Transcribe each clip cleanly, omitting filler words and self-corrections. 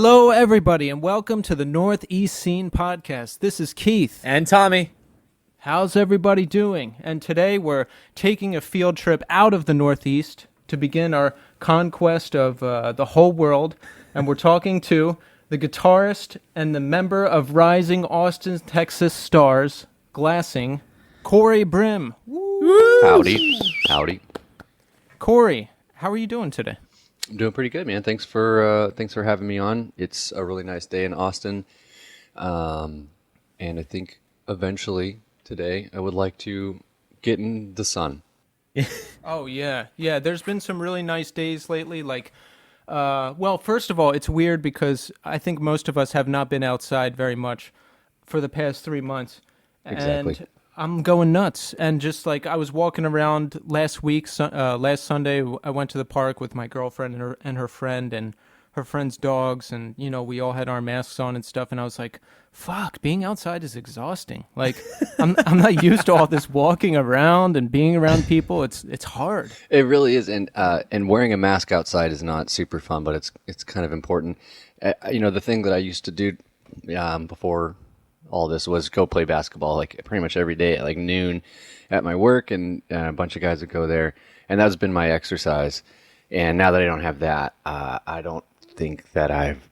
Hello, everybody, and welcome to the Northeast Scene Podcast. This is Keith. And Tommy. How's everybody doing? And today we're taking a field trip out of the Northeast to begin our conquest of the whole world. And we're talking to the guitarist and the member of Rising Austin, Texas Stars, Glassing, Cory Brim. Woo! Howdy. Cory, how are you doing today? I'm doing pretty good, man. Thanks for having me on. It's a really nice day in Austin, and I think eventually today I would like to get in the sun. Oh yeah. There's been some really nice days lately. Well, first of all, it's weird because I think most of us have not been outside very much for the past 3 months, Exactly. and I'm going nuts. And just like I was walking around last week, last Sunday, I went to the park with my girlfriend and her friend and her friend's dogs, and we all had our masks on and stuff. And I was like, "Fuck, being outside is exhausting. Like, I'm not used to all this walking around and being around people. It's hard." It really is, and wearing a mask outside is not super fun, but it's kind of important. The thing that I used to do before all this was go play basketball like pretty much every day at like noon at my work, and a bunch of guys would go there, and that's been my exercise. And now that I don't have that, I don't think that I've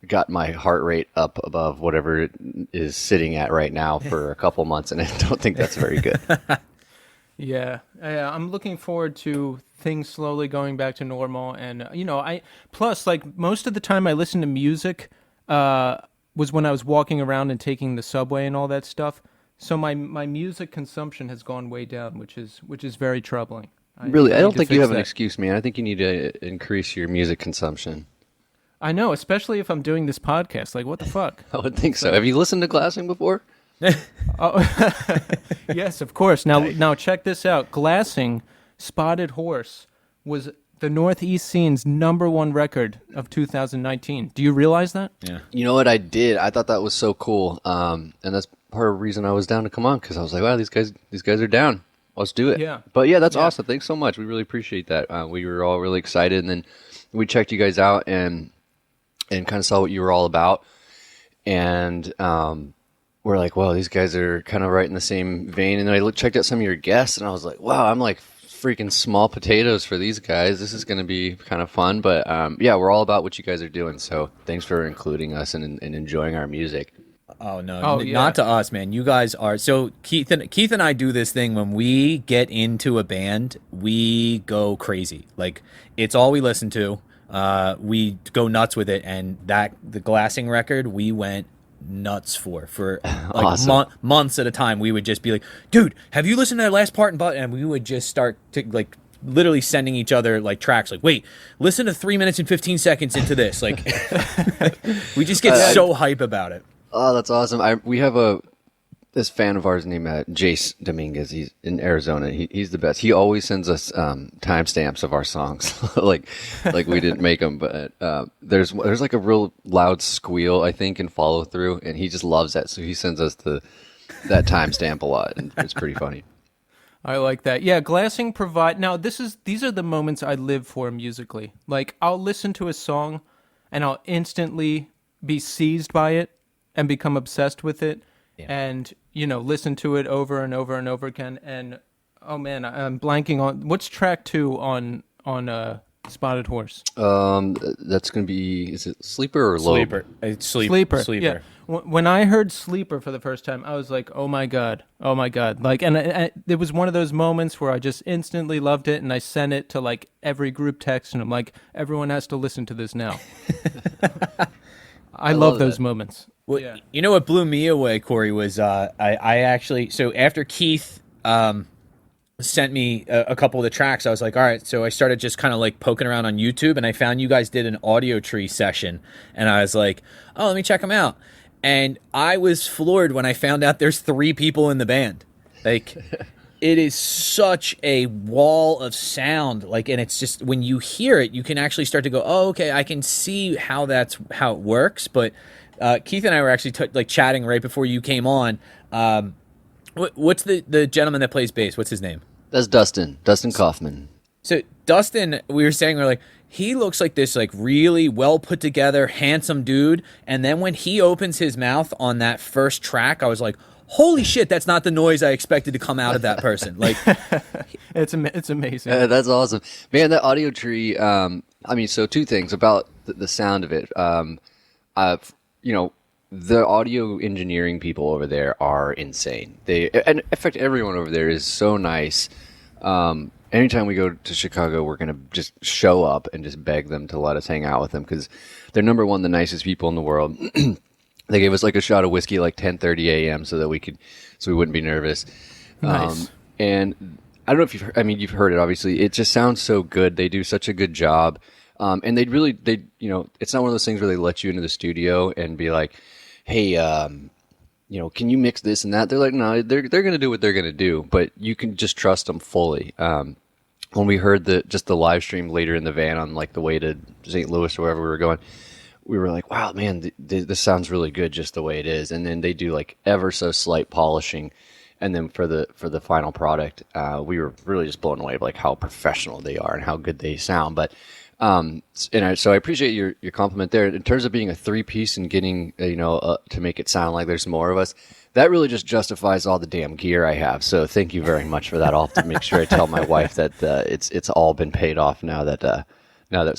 got my heart rate up above whatever it is sitting at right now for a couple months, and I don't think that's very good. Yeah, I'm looking forward to things slowly going back to normal. And I plus, like, most of the time I listen to music was when I was walking around and taking the subway and all that stuff. So my music consumption has gone way down, which is very troubling. I need don't to think you fix have an that. excuse, man. I think you need to increase your music consumption. I know, especially if I'm doing this podcast. Like, what the fuck? I would think so. Have you listened to Glassing before? Oh, yes, of course. Now check this out. Glassing, Spotted Horse, was the Northeast Scene's #1 record of 2019. Do you realize that? Yeah. You know what I did? I thought that was so cool, and that's part of the reason I was down to come on, because I was like, wow, these guys are down. Let's do it. Yeah. But yeah, that's Yeah. awesome. Thanks so much. We really appreciate that. We were all really excited, and then we checked you guys out and kind of saw what you were all about, and we're like, well, these guys are kind of right in the same vein. And then I checked out some of your guests, and I was like, wow, I'm like freaking small potatoes for these guys. This is going to be kind of fun. But yeah, we're all about what you guys are doing. So thanks for including us and enjoying our music. Oh no, Oh, yeah. not to us, man. You guys are so Keith and I do this thing when we get into a band, we go crazy. Like, it's all we listen to. We go nuts with it, and the Glassing record we went nuts for like Awesome. months at a time. We would just be like, dude, have you listened to that last part? And we would just start to like literally sending each other like tracks, like, wait, listen to 3 minutes and 15 seconds into this. Like, we just get so hype about it. Oh, that's awesome. We have this fan of ours named Jace Dominguez. He's in Arizona. He's the best. He always sends us timestamps of our songs, like we didn't make them. But there's like a real loud squeal, I think, and follow through, and he just loves that. So he sends us that timestamp a lot, and it's pretty funny. I like that. Yeah, Glassing now these are the moments I live for musically. Like, I'll listen to a song and I'll instantly be seized by it and become obsessed with it. Yeah. And listen to it over and over and over again. And oh man, I'm blanking on what's track 2 on Spotted Horse. That's gonna be, is it Sleeper or Lobe? Sleeper. It's Sleeper. Yeah. When I heard Sleeper for the first time, I was like, oh my god. Like, and it was one of those moments where I just instantly loved it, and I sent it to like every group text, and I'm like, everyone has to listen to this now. I love those moments. Well, Yeah. You know what blew me away, Cory, was I actually, so after Keith sent me a couple of the tracks, I was like, all right, so I started just kind of like poking around on YouTube, and I found you guys did an audio tree session, and I was like, oh, let me check them out. And I was floored when I found out there's 3 people in the band. Like, it is such a wall of sound, like, and it's just, when you hear it, you can actually start to go, oh, okay, I can see how it works. But Keith and I were actually chatting right before you came on. What's the gentleman that plays bass? What's his name? That's Dustin Kaufman. So Dustin, we were saying, we're like, he looks like this like really well put together, handsome dude. And then when he opens his mouth on that first track, I was like, holy shit, that's not the noise I expected to come out of that person. Like, It's amazing. That's awesome, man. That audio tree. I mean, so two things about the sound of it. You know, the audio engineering people over there are insane. And in fact, everyone over there is so nice. Anytime we go to Chicago, we're gonna just show up and just beg them to let us hang out with them because they're number one, the nicest people in the world. They gave us like a shot of whiskey like 10:30 a.m. so we wouldn't be nervous. Nice. And I don't know if you've heard it. Obviously, it just sounds so good. They do such a good job. And they it's not one of those things where they let you into the studio and be like, hey, can you mix this and that? They're like, no, they're going to do what they're going to do, but you can just trust them fully. When we heard the live stream later in the van on like the way to St. Louis or wherever we were going, we were like, wow, man, this sounds really good just the way it is. And then they do like ever so slight polishing. And then for the final product, we were really just blown away by like how professional they are and how good they sound. But so I appreciate your compliment there. In terms of being a 3-piece and getting to make it sound like there's more of us, that really just justifies all the damn gear I have. So thank you very much for that. I'll have to make sure I tell my wife that it's all been paid off now that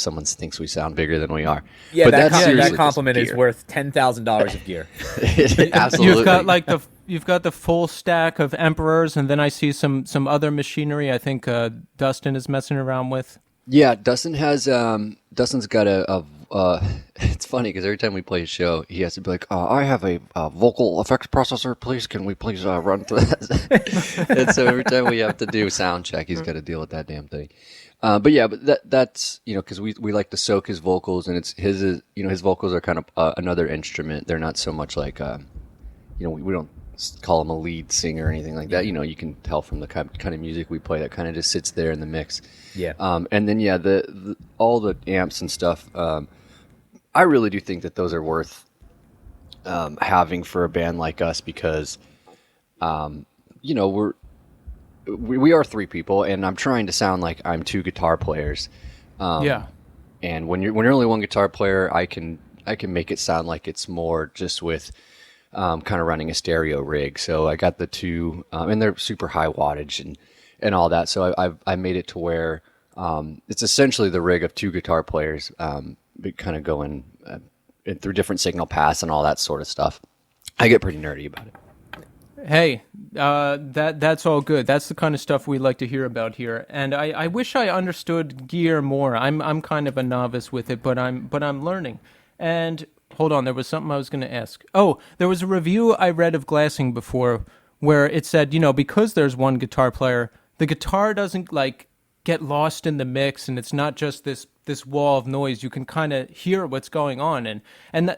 someone thinks we sound bigger than we are. Yeah, but that compliment is worth $10,000 of gear. Absolutely. You've got the full stack of Emperors, and then I see some other machinery. I think Dustin is messing around with. Yeah, Dustin's got a it's funny because every time we play a show, he has to be like, I have a vocal effects processor, please, can we please run through that? And so every time we have to do sound check, he's got to deal with that damn thing. But that's, because we like to soak his vocals, and it's his vocals are kind of another instrument. They're not so much like, we don't call him a lead singer or anything like that. You can tell from the kind of music we play that kind of just sits there in the mix. Yeah. And then the all the amps and stuff. I really do think that those are worth having for a band like us because, we are 3 people, and I'm trying to sound like I'm 2 guitar players. Yeah. And when you're only 1 guitar player, I can make it sound like it's more just with kind of running a stereo rig. So I got the 2, and they're super high wattage and all that. So I made it to where it's essentially the rig of 2 guitar players, kind of going through different signal paths and all that sort of stuff. I get pretty nerdy about it. Hey, that's all good. That's the kind of stuff we like to hear about here. And I wish I understood gear more. I'm kind of a novice with it, but I'm learning. And hold on, there was something I was going to ask. Oh, there was a review I read of Glassing before where it said, because there's 1 guitar player, the guitar doesn't like get lost in the mix, and it's not just this wall of noise. You can kind of hear what's going on, and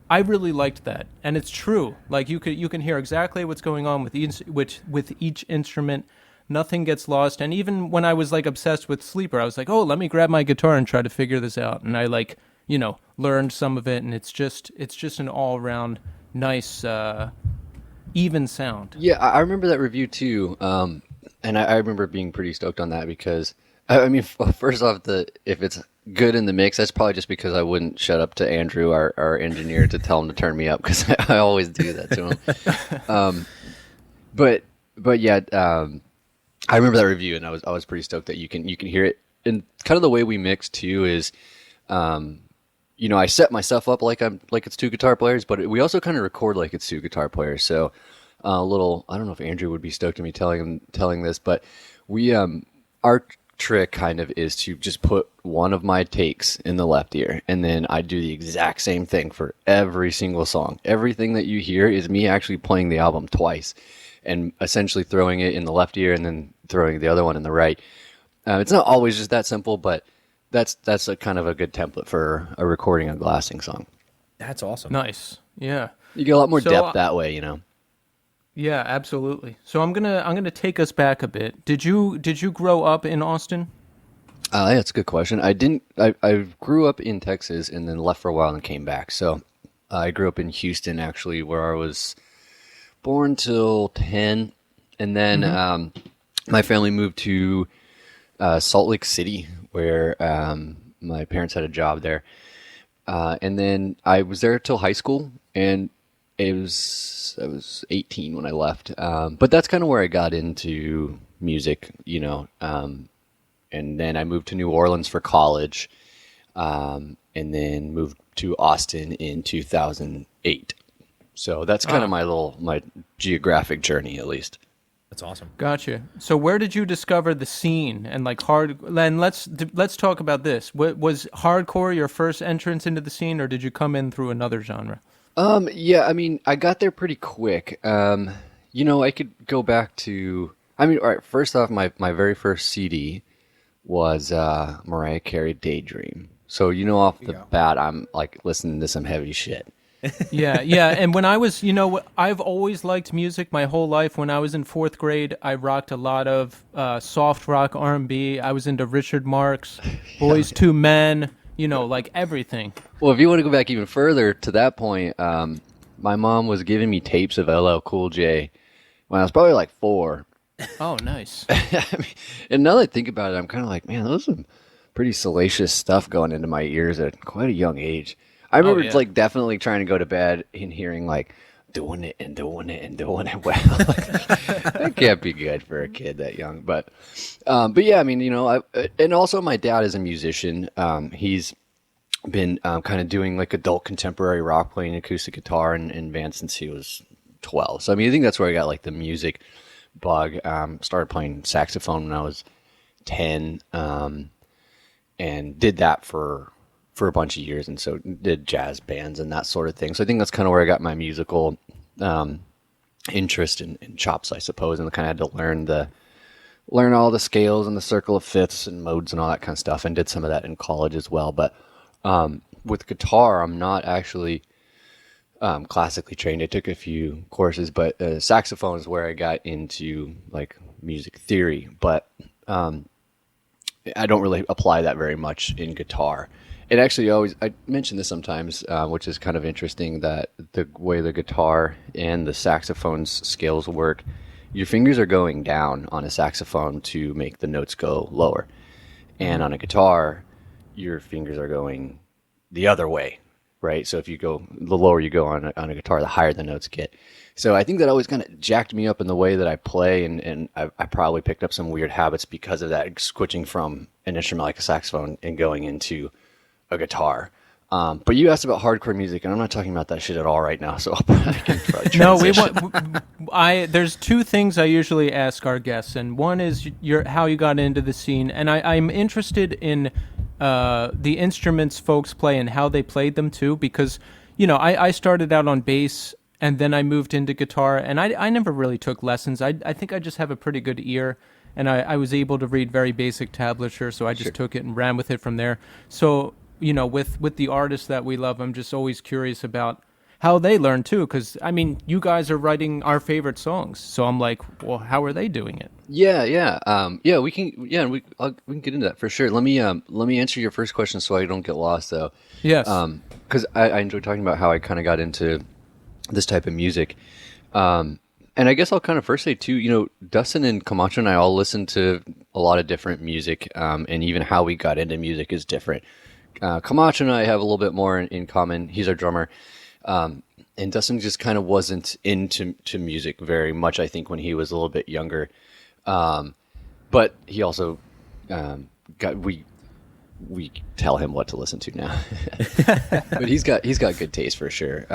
I really liked that, and it's true. Like you can hear exactly what's going on with each instrument. Nothing gets lost. And even when I was like obsessed with Sleeper, I was like, oh, let me grab my guitar and try to figure this out. And I learned some of it, and it's just an all around nice, even sound. Yeah, I remember that review too, and I remember being pretty stoked on that because I mean, first off, if it's good in the mix, that's probably just because I wouldn't shut up to Andrew, our engineer, to tell him to turn me up, because I always do that to him. But yeah, I remember that review, and I was pretty stoked that you can hear it. And kind of the way we mix too is, I set myself up like it's 2 guitar players, but we also kind of record like it's 2 guitar players. So I don't know if Andrew would be stoked at me telling this, but we our trick kind of is to just put one of my takes in the left ear, and then I do the exact same thing for every single song. Everything that you hear is me actually playing the album twice and essentially throwing it in the left ear and then throwing the other one in the right. It's not always just that simple, but that's a kind of a good template for a recording a Glassing song. That's awesome. Nice. Yeah. You get a lot more depth that way, Yeah, absolutely. So I'm gonna take us back a bit. Did you grow up in Austin? Yeah, that's a good question. I didn't. I grew up in Texas and then left for a while and came back. So I grew up in Houston, actually, where I was born till 10, and then my family moved to Salt Lake City, where my parents had a job there. And then I was there till high school, and I was 18 when I left. But that's kind of where I got into music, and then I moved to New Orleans for college, and then moved to Austin in 2008. So that's kind of my geographic journey, at least. That's awesome. Gotcha. So where did you discover the scene and like hard? Then let's talk about this. Was hardcore your first entrance into the scene, or did you come in through another genre? Yeah, I mean, I got there pretty quick. I could go back to, all right, first off, my very first CD was Mariah Carey Daydream. So, off the bat, I'm like listening to some heavy shit. Yeah. And when I was, I've always liked music my whole life. When I was in fourth grade, I rocked a lot of soft rock R&B. I was into Richard Marx, Boys to Men, like everything. Well, if you want to go back even further to that point, my mom was giving me tapes of LL Cool J when I was probably like 4. Oh, nice. And now that I think about it, I'm kind of like, man, those are some pretty salacious stuff going into my ears at quite a young age. I remember like definitely trying to go to bed and hearing like doing it and doing it and doing it well. That can't be good for a kid that young. But yeah, I mean, and also my dad is a musician. He's been kind of doing like adult contemporary rock, playing acoustic guitar and bands since he was 12. So I mean, I think that's where I got like the music bug. Started playing saxophone when I was 10, and did that for a bunch of years, and so did jazz bands and that sort of thing. So I think that's kind of where I got my musical interest and chops, I suppose, and kind of had to learn all the scales and the circle of fifths and modes and all that kind of stuff, and did some of that in college as well. But with guitar, I'm not actually classically trained. I took a few courses, but saxophone is where I got into like music theory, but I don't really apply that very much in guitar. It actually I mention this sometimes, which is kind of interesting, that the way the guitar and the saxophone's scales work, your fingers are going down on a saxophone to make the notes go lower. And on a guitar, your fingers are going the other way, right? So if you go, the lower you go on a guitar, the higher the notes get. So I think that always kind of jacked me up in the way that I play, and I probably picked up some weird habits because of that, switching from an instrument like a saxophone and going into a guitar. But you asked about hardcore music, and I'm not talking about that shit at all right now. So I can transition. No, there's two things I usually ask our guests, and one is how you got into the scene, and I'm interested in the instruments folks play and how they played them too, because I started out on bass, and then I moved into guitar, and I never really took lessons. I think I just have a pretty good ear, and I was able to read very basic tablature, so I just took it and ran with it from there. So with the artists that we love, I'm just always curious about how they learn too, because I mean, you guys are writing our favorite songs, so I'm like, well, how are they doing it? We can get into that for sure. Let me answer your first question so I don't get lost though. Yes. Because I enjoy talking about how I kind of got into this type of music. And I guess I'll kind of first say too, Dustin and Camacho and I all listen to a lot of different music, and even how we got into music is different. Camacho and I have a little bit more in common. He's our drummer. And Dustin just kind of wasn't into music very much, I think, when he was a little bit younger. But he also we tell him what to listen to now. But he's got good taste for sure.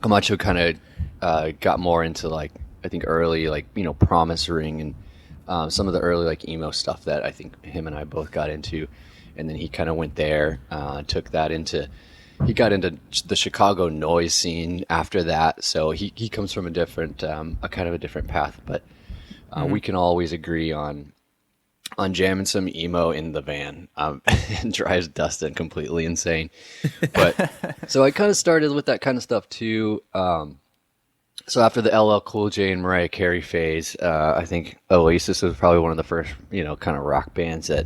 Camacho kind of got more into like, I think early, like, Promise Ring and some of the early like emo stuff that I think him and I both got into. And then he kind of went there, took that he got into the Chicago noise scene after that. So he comes from a different, a kind of a different path, but we can always agree on jamming some emo in the van. It drives Dustin completely insane. But so I kind of started with that kind of stuff too. So after the LL Cool J and Mariah Carey phase, I think Oasis was probably one of the first, kind of rock bands that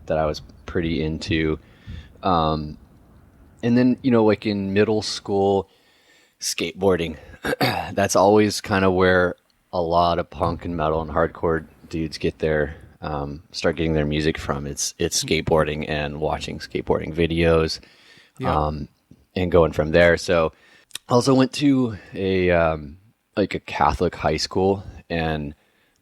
I was pretty into. And then, like in middle school, skateboarding. That's always kind of where a lot of punk and metal and hardcore dudes get their start getting their music from, it's skateboarding and watching skateboarding videos, and going from there. So I also went to like a Catholic high school, and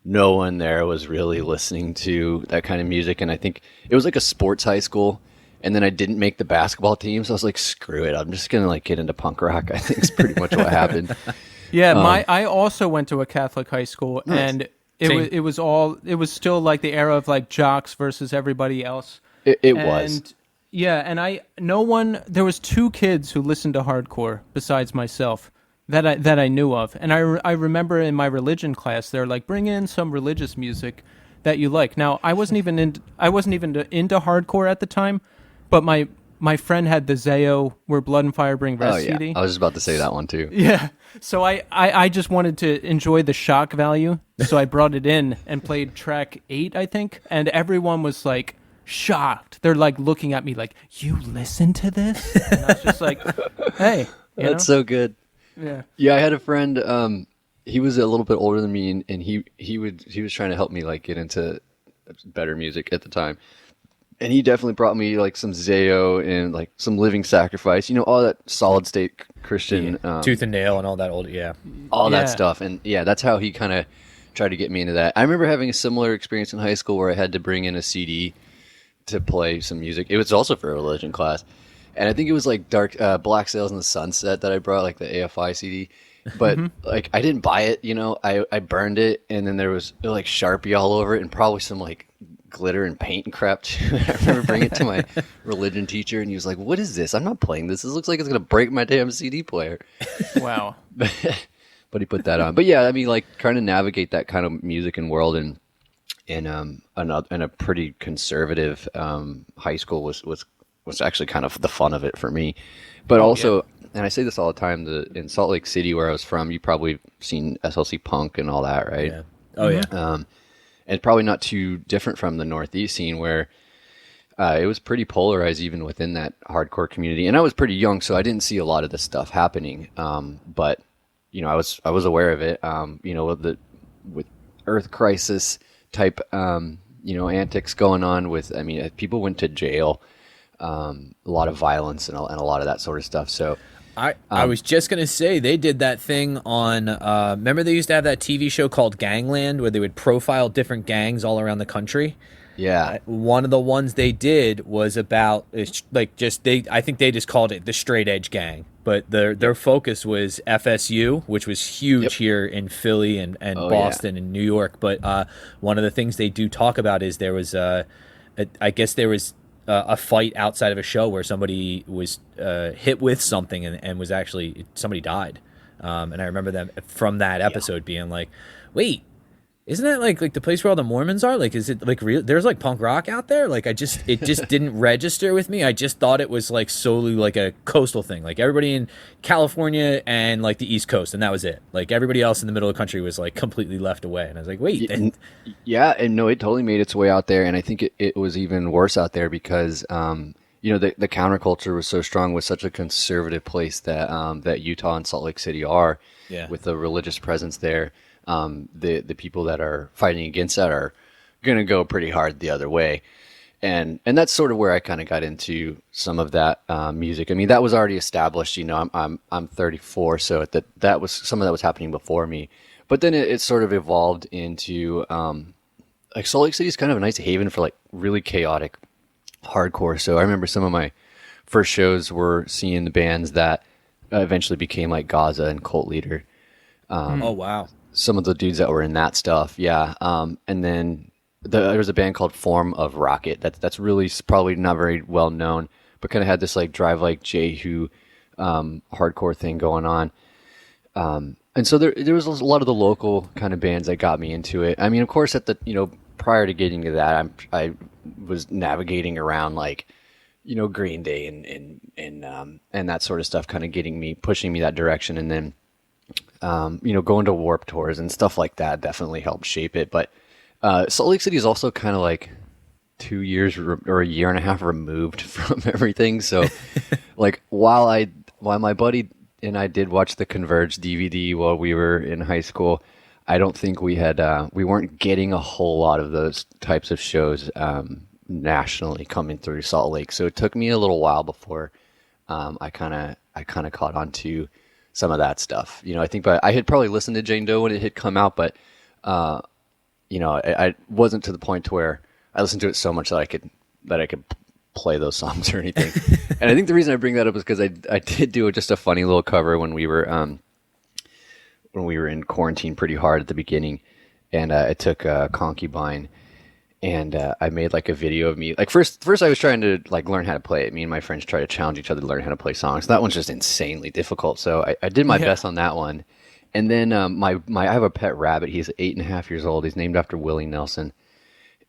no one there was really listening to that kind of music. And I think it was like a sports high school. And then I didn't make the basketball team, so I was like, screw it. I'm just going to like get into punk rock. I think it's pretty much what happened. Yeah, I also went to a Catholic high school, Nice. and it was still like the era of like jocks versus everybody else. It was. Yeah, and there was 2 kids who listened to hardcore besides myself that I knew of. And I remember in my religion class, they're like, bring in some religious music that you like. Now, I wasn't even into hardcore at the time, but my friend had the Zayo Where Blood and Fire Bring Rest CD. I was just about to say that one too. Yeah. So I just wanted to enjoy the shock value. So I brought it in and played track 8, I think. And everyone was like shocked. They're like looking at me like, you listen to this? And I was just like, hey. That's so good. Yeah. Yeah, I had a friend, he was a little bit older than me, and he was trying to help me like get into better music at the time. And he definitely brought me like some Zayo and like some Living Sacrifice, all that solid state Christian, Tooth and Nail and all that old, all that stuff. And yeah, that's how he kind of tried to get me into that. I remember having a similar experience in high school where I had to bring in a CD to play some music. It was also for a religion class. And I think it was like Black Sails in the Sunset that I brought, like the AFI CD. But like I didn't buy it, I burned it, and then there was like Sharpie all over it and probably some like glitter and paint and crap too. I remember bringing it to my religion teacher, and he was like, "What is this? I'm not playing this. This looks like it's gonna break my damn CD player." Wow. But he put that on. But yeah, I mean, like trying to navigate that kind of music and world in a pretty conservative high school was actually kind of the fun of it for me. But also, and I say this all the time, in Salt Lake City where I was from, you probably seen SLC Punk and all that, right? Yeah. Oh yeah. And probably not too different from the Northeast scene where it was pretty polarized even within that hardcore community. And I was pretty young, so I didn't see a lot of this stuff happening. But I was aware of it. With Earth Crisis type antics going on with. I mean, people went to jail. A lot of violence and a lot of that sort of stuff. So I was just going to say they did that thing on, remember they used to have that TV show called Gangland where they would profile different gangs all around the country? Yeah. One of the ones they did was about, I think they just called it the Straight Edge Gang, but their focus was FSU, which was huge here in Philly and Boston and New York. But one of the things they do talk about is there was, I guess there was a fight outside of a show where somebody was hit with something and was actually somebody died, and I remember them from that episode being like, "Wait, isn't that like the place where all the Mormons are? Like, is it like real? There's like punk rock out there? Like, it just didn't register with me. I just thought it was like solely like a coastal thing, like everybody in California and like the East Coast, and that was it. Like everybody else in the middle of the country was like completely left away. And I was like, wait, yeah, and no, it totally made its way out there, and I think it was even worse out there because the counterculture was so strong with such a conservative place that Utah and Salt Lake City are, with the religious presence there. The people that are fighting against that are going to go pretty hard the other way. And that's sort of where I kind of got into some of that music. I mean, that was already established, I'm 34, so that was some of that was happening before me. But then it sort of evolved into like Salt Lake City is kind of a nice haven for like really chaotic hardcore. So I remember some of my first shows were seeing the bands that eventually became like Gaza and Cult Leader. Oh wow. Some of the dudes that were in that stuff, yeah. And then there was a band called Form of Rocket. That's really probably not very well known, but kind of had this like Drive Like Jehu hardcore thing going on. And so there was a lot of the local kind of bands that got me into it. I mean, of course, prior to getting to that, I was navigating around like Green Day and that sort of stuff, kind of pushing me that direction, and then. Going to Warped Tours and stuff like that definitely helped shape it. But Salt Lake City is also kind of like 2 years or a year and a half removed from everything. So like while my buddy and I did watch the Converge DVD while we were in high school, I don't think we weren't getting a whole lot of those types of shows nationally coming through Salt Lake. So it took me a little while before I kind of caught on to some of that stuff. I think I had probably listened to Jane Doe when it had come out, but I wasn't to the point to where I listened to it so much that I could play those songs or anything. And I think the reason I bring that up is because I did do just a funny little cover when we were in quarantine pretty hard at the beginning, and I took Concubine, and I made like a video of me. Like first I was trying to like learn how to play it. Me and my friends try to challenge each other to learn how to play songs. That one's just insanely difficult. So I did my best on that one. And then I have a pet rabbit. He's 8.5 years old. He's named after Willie Nelson.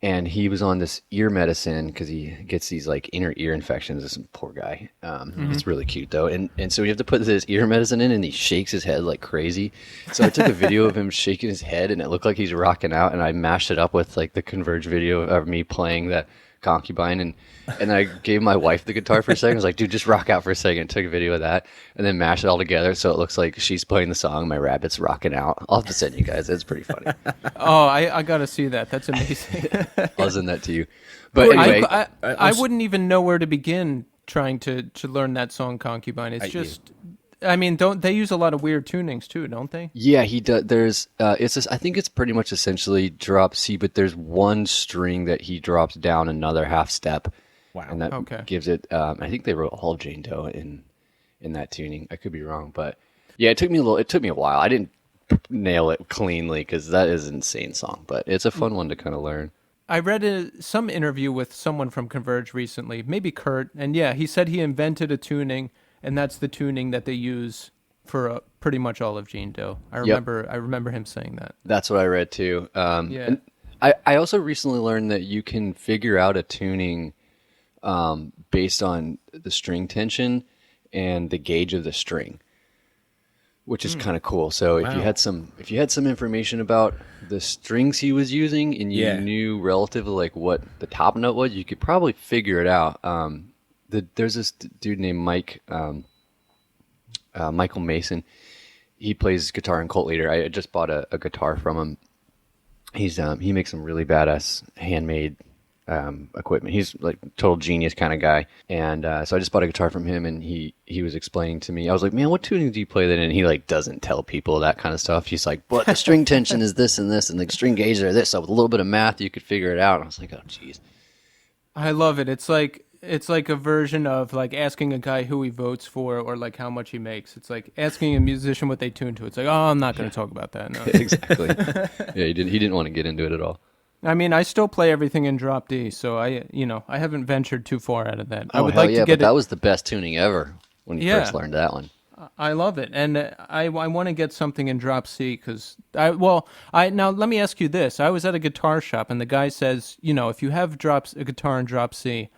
And he was on this ear medicine because he gets these like inner ear infections. This poor guy. It's really cute though. And so we have to put this ear medicine in, and he shakes his head like crazy. So I took a video of him shaking his head, and it looked like he's rocking out. And I mashed it up with like the Converge video of me playing that Concubine, and I gave my wife the guitar for a second. I was like, dude, just rock out for a second. Took a video of that, and then mashed it all together so it looks like she's playing the song, my rabbit's rocking out. I'll have to send you guys. It's pretty funny. Oh, I gotta see that. That's amazing. I'll send that to you. But anyway, I wouldn't even know where to begin trying to learn that song Concubine. It's just, I mean, don't they use a lot of weird tunings too, don't they? yeah, he does. There's it's just, I think it's pretty much essentially drop C, but there's one string that he drops down another half step. Wow. And that gives it. I think they wrote all of Jane Doe in that tuning. I could be wrong, but yeah, it took me a while. I didn't nail it cleanly because that is an insane song, but it's a fun one to kind of learn. I read some interview with someone from Converge recently, maybe Kurt, and yeah, he said he invented a tuning, and that's the tuning that they use for pretty much all of Jane Doe. I remember him saying that. That's what I read too. And I also recently learned that you can figure out a tuning based on the string tension and the gauge of the string, which is kind of cool. So if you had some information about the strings he was using, and you knew relatively like what the top note was, you could probably figure it out. There's this dude named Michael Mason. He plays guitar in Cult Leader. I just bought a guitar from him. He makes some really badass handmade equipment. He's like total genius kind of guy. And so I just bought a guitar from him, and he was explaining to me. I was like, man, what tuning do you play that in? And he like doesn't tell people that kind of stuff. He's like, but the string tension is this and this, and the string gauges are this. So with a little bit of math, you could figure it out. And I was like, oh, geez. I love it. It's like a version of like asking a guy who he votes for or like how much he makes. It's like asking a musician what they tune to. It's like, oh, I'm not going to talk about that. No. Exactly. Yeah, he didn't want to get into it at all. I mean, I still play everything in drop D, so I haven't ventured too far out of that. Oh, I would hell like yeah, to get but that was the best tuning ever when you first learned that one. I love it, and I want to get something in drop C because now let me ask you this: I was at a guitar shop, and the guy says, if you have a guitar in drop C,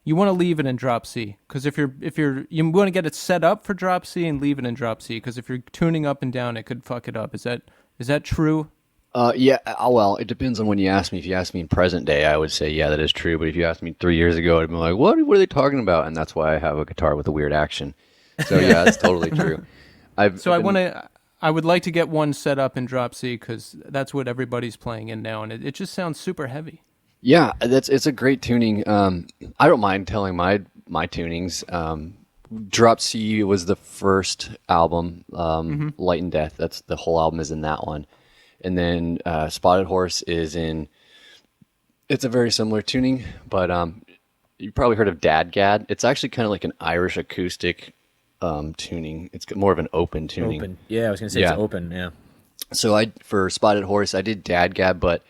you want to leave it in drop C because if you want to get it set up for drop C and leave it in drop C because if you're tuning up and down, it could fuck it up. Is that true? Yeah, well, it depends on when you ask me. If you ask me in present day, I would say, yeah, that is true. But if you asked me 3 years ago, I'd be like, what are they talking about? And that's why I have a guitar with a weird action. So yeah, that's totally true. I would like to get one set up in drop C because that's what everybody's playing in now, and it just sounds super heavy. Yeah, it's a great tuning. I don't mind telling my tunings. Drop C was the first album, Light and Death. That's the whole album is in that one. And then Spotted Horse is in. It's a very similar tuning, but you've probably heard of Dadgad. It's actually kind of like an Irish acoustic tuning. It's more of an open tuning. Open. Yeah, I was going to say it's open, yeah. So for Spotted Horse, I did Dadgad, but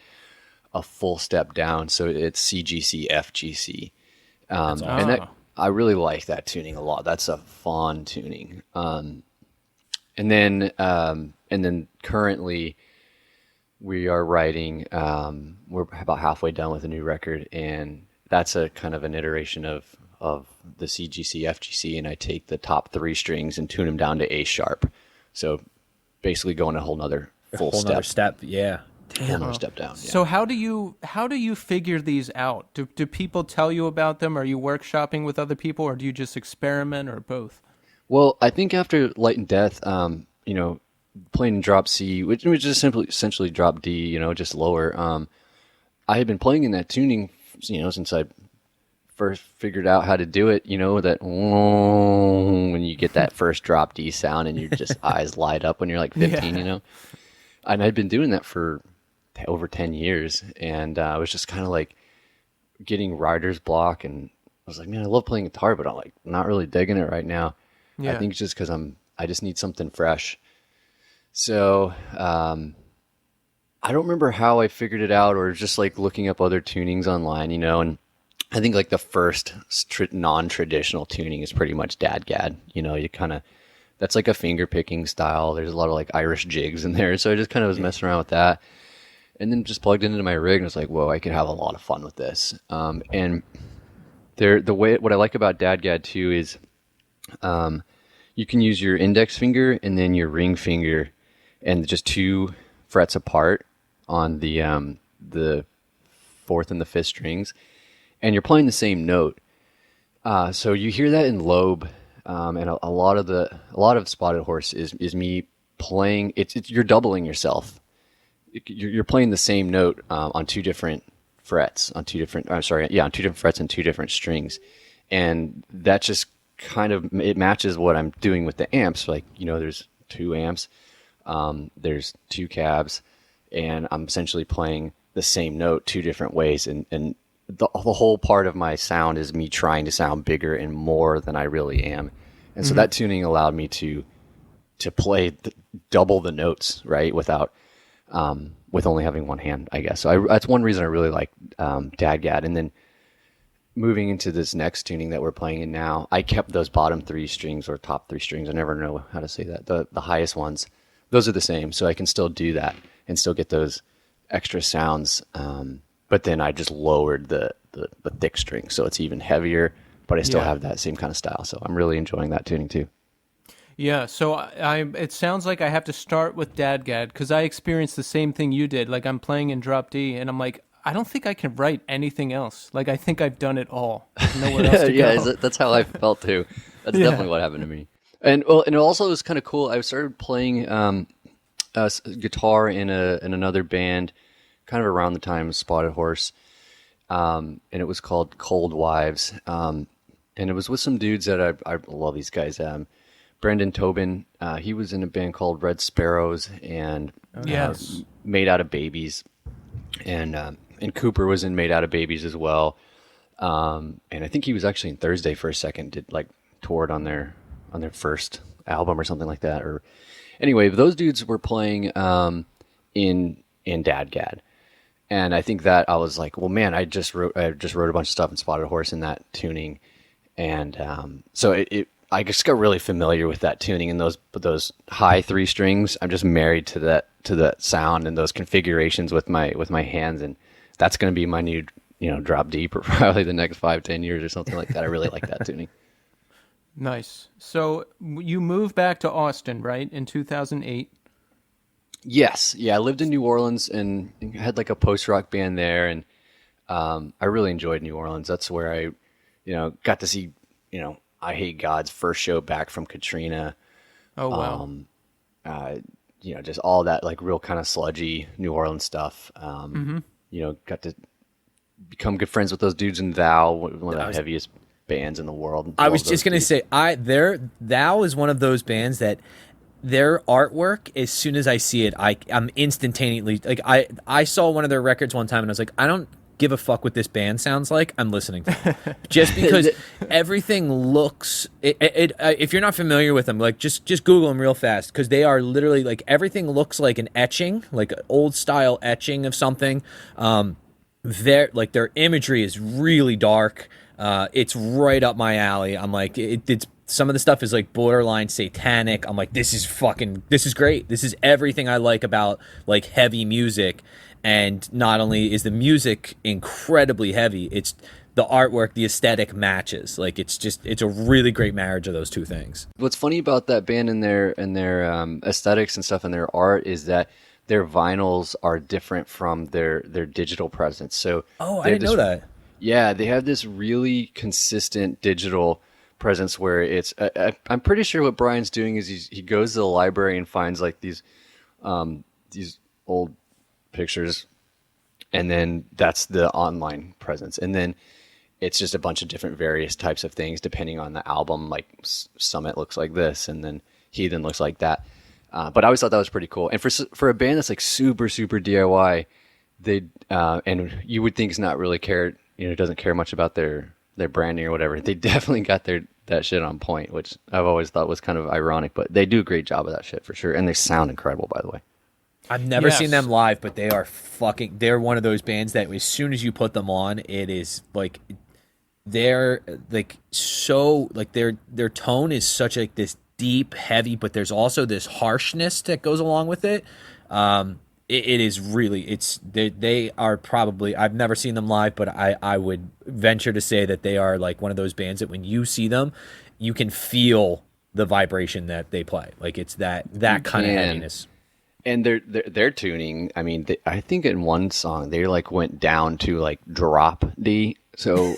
a full step down. So it's CGC, FGC. That's awesome. And I really like that tuning a lot. That's a fun tuning. And then currently we are writing, we're about halfway done with a new record, and that's a kind of an iteration of the CGC, FGC, and I take the top 3 strings and tune them down to A sharp. So basically going a whole nother step. Yeah. Damn. Whole nother step down. Yeah. So how do you figure these out? Do people tell you about them? Are you workshopping with other people, or do you just experiment, or both? Well, I think after Light and Death, playing drop C, which is simply essentially drop D, just lower. I had been playing in that tuning, since I first figured out how to do it, that when you get that first drop D sound and your just eyes light up when you're like 15, Yeah. And I'd been doing that for over 10 years, and I was just kind of like getting writer's block, and I was like, man, I love playing guitar, but I'm like not really digging it right now. I Yeah. think it's just because I just need something fresh. So I don't remember how I figured it out, or just like looking up other tunings online, and I think like the first non-traditional tuning is pretty much dadgad. You kind of, that's like a finger picking style. There's a lot of like Irish jigs in there, so I just kind of was messing around with that, and then just plugged it into my rig and was like, whoa, I could have a lot of fun with this. And what I like about dadgad too is you can use your index finger and then your ring finger, and just 2 frets apart on the fourth and the fifth strings, and you're playing the same note. So you hear that in lobe, and a lot of Spotted Horse is me playing. You're doubling yourself. You're playing the same note on 2 different frets, on 2 different. I'm sorry, yeah, on 2 different frets and 2 different strings, and that just kind of, it matches what I'm doing with the amps. Like, there's 2 amps, there's 2 cabs, and I'm essentially playing the same note 2 different ways, and the whole part of my sound is me trying to sound bigger and more than I really am. And so that tuning allowed me to play double the notes, right, without with only having one hand, I guess. So that's one reason I really like dadgad. And then moving into this next tuning that we're playing in now, I kept those bottom 3 strings, or top 3 strings. I never know how to say that. The highest ones, those are the same, so I can still do that and still get those extra sounds. But then I just lowered the thick string, so it's even heavier, but I still Yeah. have that same kind of style. So I'm really enjoying that tuning too. Yeah, so it sounds like I have to start with dadgad, because I experienced the same thing you did. Like, I'm playing in drop D, and I'm like, I don't think I can write anything else. Like, I think I've done it all. There's nowhere else to Yeah, go. that's how I felt too. That's Yeah. definitely what happened to me. And well, and it also was kind of cool. I started playing guitar in another band, kind of around the time of Spotted Horse, and it was called Cold Wives. And it was with some dudes that I love these guys. Brendan Tobin, he was in a band called Red Sparrows, and Yes. Made Out of Babies, and Cooper was in Made Out of Babies as well. And I think he was actually in Thursday for a second, did like toured on their first album or something like that. Or anyway, those dudes were playing in dadgad. And I think that I was like, well, man, I just wrote a bunch of stuff in Spotted Horse in that tuning, and so I just got really familiar with that tuning and those high 3 strings. I'm just married to that sound and those configurations with my hands, and that's going to be my new drop D for probably the next 5-10 years or something like that. I really like that tuning. Nice. So you moved back to Austin, right, in 2008? Yes, yeah, I lived in New Orleans and had like a post-rock band there, and I really enjoyed New Orleans. That's where I, got to see, I Hate God's first show back from Katrina. Oh, wow. Just all that like real kind of sludgy New Orleans stuff. Got to become good friends with those dudes in Thou, one of the heaviest bands in the world. I Love was those just gonna dudes. say, Thou is one of those bands that their artwork, as soon as I see it, I'm instantaneously like, I saw one of their records one time and I was like, I don't give a fuck what this band sounds like. I'm listening to it. Just because everything looks. If you're not familiar with them, like just Google them real fast, because they are literally like, everything looks like an etching, like an old style etching of something. Their imagery is really dark. It's right up my alley. I'm like, it's some of the stuff is like borderline satanic. I'm like, this is great. This is everything I like about like heavy music. And not only is the music incredibly heavy, it's the artwork, the aesthetic matches. Like, it's a really great marriage of those two things. What's funny about that band and their aesthetics and stuff and their art is that their vinyls are different from their digital presence. So Oh, I they have didn't know this- that. Yeah, they have this really consistent digital presence where it's I'm pretty sure what Brian's doing is he goes to the library and finds like these old pictures, and then that's the online presence, and then it's just a bunch of different various types of things depending on the album. Like Summit looks like this, and then Heathen looks like that. But I always thought that was pretty cool. And for a band that's like super DIY, they and you would think it's not really cared, doesn't care much about their branding or whatever. They definitely got that shit on point, which I've always thought was kind of ironic. But they do a great job of that shit for sure, and they sound incredible, by the way. I've never seen them live, but they're one of those bands that as soon as you put them on, it is like they're like so like their tone is such like this deep, heavy, but there's also this harshness that goes along with it. It is really they are probably, I've never seen them live, but I would venture to say that they are like one of those bands that when you see them, you can feel the vibration that they play. Like it's that kind of heaviness. And their tuning, I mean, I think in one song they like went down to like drop D. So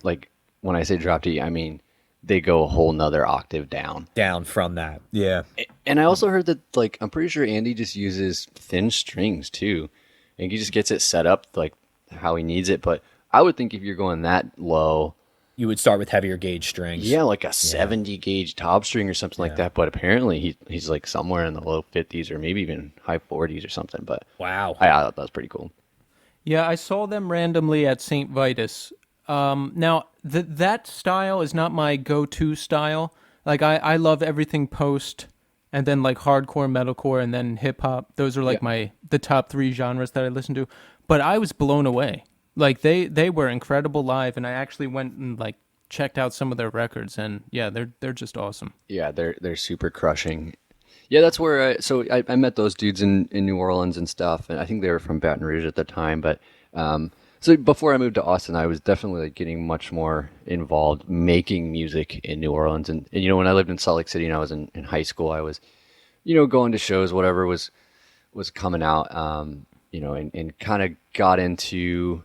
like when I say drop D, I mean they go a whole nother octave down from that. Yeah. And I also heard that like I'm pretty sure Andy just uses thin strings too, and he just gets it set up like how he needs it. But I would think if you're going that low, you would start with heavier gauge strings. Yeah, like a 70 gauge top string or something like that. But apparently he's like somewhere in the low 50s or maybe even high 40s or something. But wow, I thought that was pretty cool. Yeah, I saw them randomly at St. Vitus. Now, that style is not my go-to style. Like, I love everything post, and then like hardcore, metalcore, and then hip-hop. Those are like the top 3 genres that I listen to. But I was blown away. Like they were incredible live, and I actually went and like checked out some of their records, and yeah, they're just awesome. Yeah, they're super crushing. Yeah, that's where I met those dudes in New Orleans and stuff, and I think they were from Baton Rouge at the time. But so before I moved to Austin, I was definitely like getting much more involved making music in New Orleans, and when I lived in Salt Lake City and I was in high school, I was going to shows, whatever was coming out, and kind of got into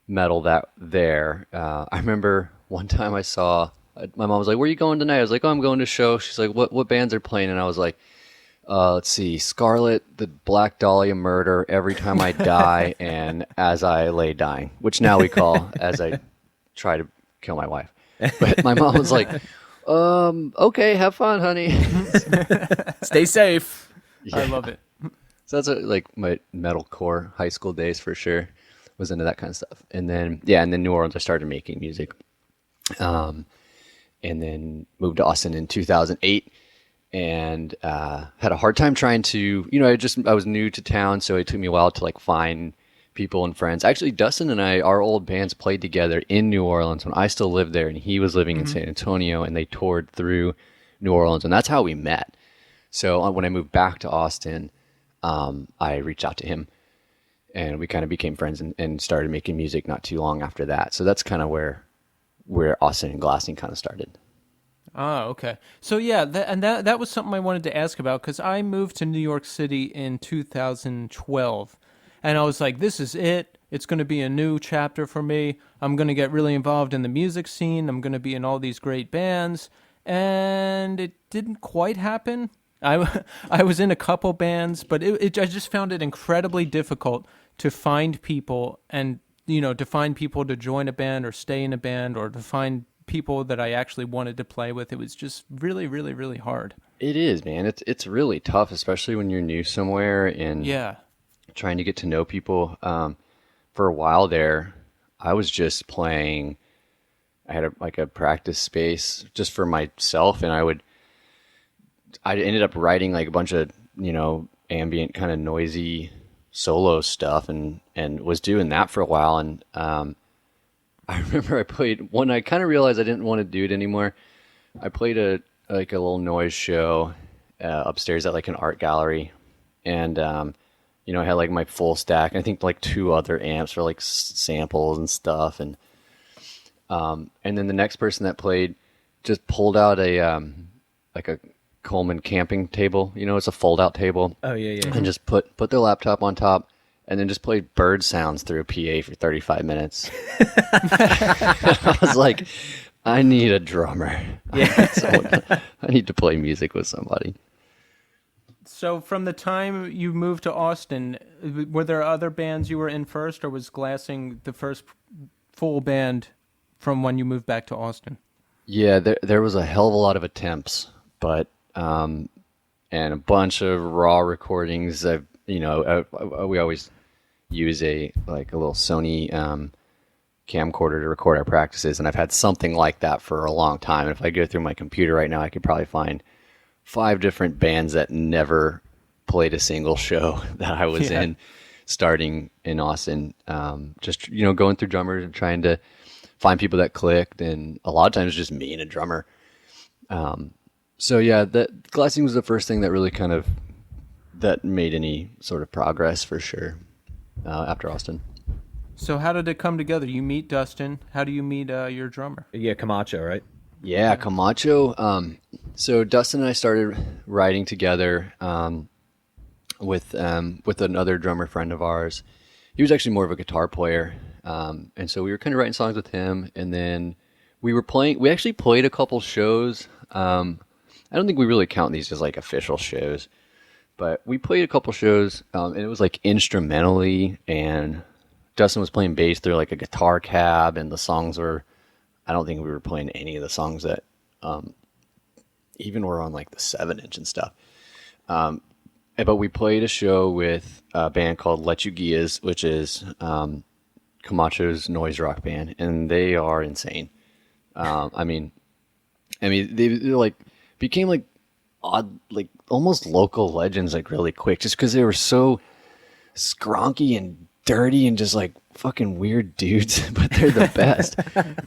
metal there. I remember one time I saw my mom was like, "Where are you going tonight?" I was like, "Oh, I'm going to a show." She's like, "What bands are playing?" And I was like, let's see, Scarlet, the Black Dahlia Murder, Every Time I Die, and As I Lay Dying, which now we call As I Try to Kill My Wife. But my mom was like, okay, have fun, honey. Stay safe. Yeah. I love it. So that's like my metalcore high school days for sure. Was into that kind of stuff. And then New Orleans, I started making music. And then moved to Austin in 2008 and had a hard time trying to, I was new to town, so it took me a while to like find people and friends. Actually, Dustin and I, our old bands played together in New Orleans when I still lived there and he was living in San Antonio, and they toured through New Orleans, and that's how we met. So when I moved back to Austin, I reached out to him. And we kind of became friends and started making music not too long after that. So that's kind of where Austin and Glassing kind of started. Oh, okay. So yeah, that was something I wanted to ask about, because I moved to New York City in 2012, and I was like, this is it. It's going to be a new chapter for me. I'm going to get really involved in the music scene. I'm going to be in all these great bands, and it didn't quite happen. I was in a couple bands, but I just found it incredibly difficult to find people, and to find people to join a band or stay in a band, or to find people that I actually wanted to play with. It was just really, really, really hard. It is, man. It's really tough, especially when you're new somewhere and trying to get to know people. For a while there, I was just playing. I had a practice space just for myself, and I ended up writing like a bunch of, ambient kind of noisy solo stuff and was doing that for a while. And I remember I played when I kind of realized I didn't want to do it anymore. I played a little noise show upstairs at like an art gallery. And, I had like my full stack, and I think like 2 other amps for like samples and stuff. And then the next person that played just pulled out a Coleman camping table, it's a fold-out table. Oh yeah. And just put their laptop on top, and then just played bird sounds through a PA for 35 minutes. I was like, I need a drummer. Yeah. I need to play music with somebody. So from the time you moved to Austin, were there other bands you were in first, or was Glassing the first full band from when you moved back to Austin? Yeah, there was a hell of a lot of attempts, but and a bunch of raw recordings. We always use a little Sony camcorder to record our practices, and I've had something like that for a long time. And if I go through my computer right now, I could probably find 5 different bands that never played a single show that I was in, starting in Austin. Just going through drummers and trying to find people that clicked, and a lot of times just me and a drummer. So yeah, that Glassing was the first thing that really that made any sort of progress for sure after Austin. So how did it come together? You meet Dustin. How do you meet your drummer? Yeah, Camacho, right? Yeah, Camacho. So Dustin and I started writing together with another drummer friend of ours. He was actually more of a guitar player, and so we were kind of writing songs with him. And then we were playing. We actually played a couple shows. I don't think we really count these as like official shows, but we played a couple shows, and it was like instrumentally. And Dustin was playing bass through like a guitar cab, and the songs were. I don't think we were playing any of the songs that even were on like the 7-inch and stuff. But we played a show with a band called Lechuguillas, which is Camacho's noise rock band, and they are insane. I mean, they like became like odd, like almost local legends, like really quick, just because they were so skronky and dirty and just like fucking weird dudes, but they're the best.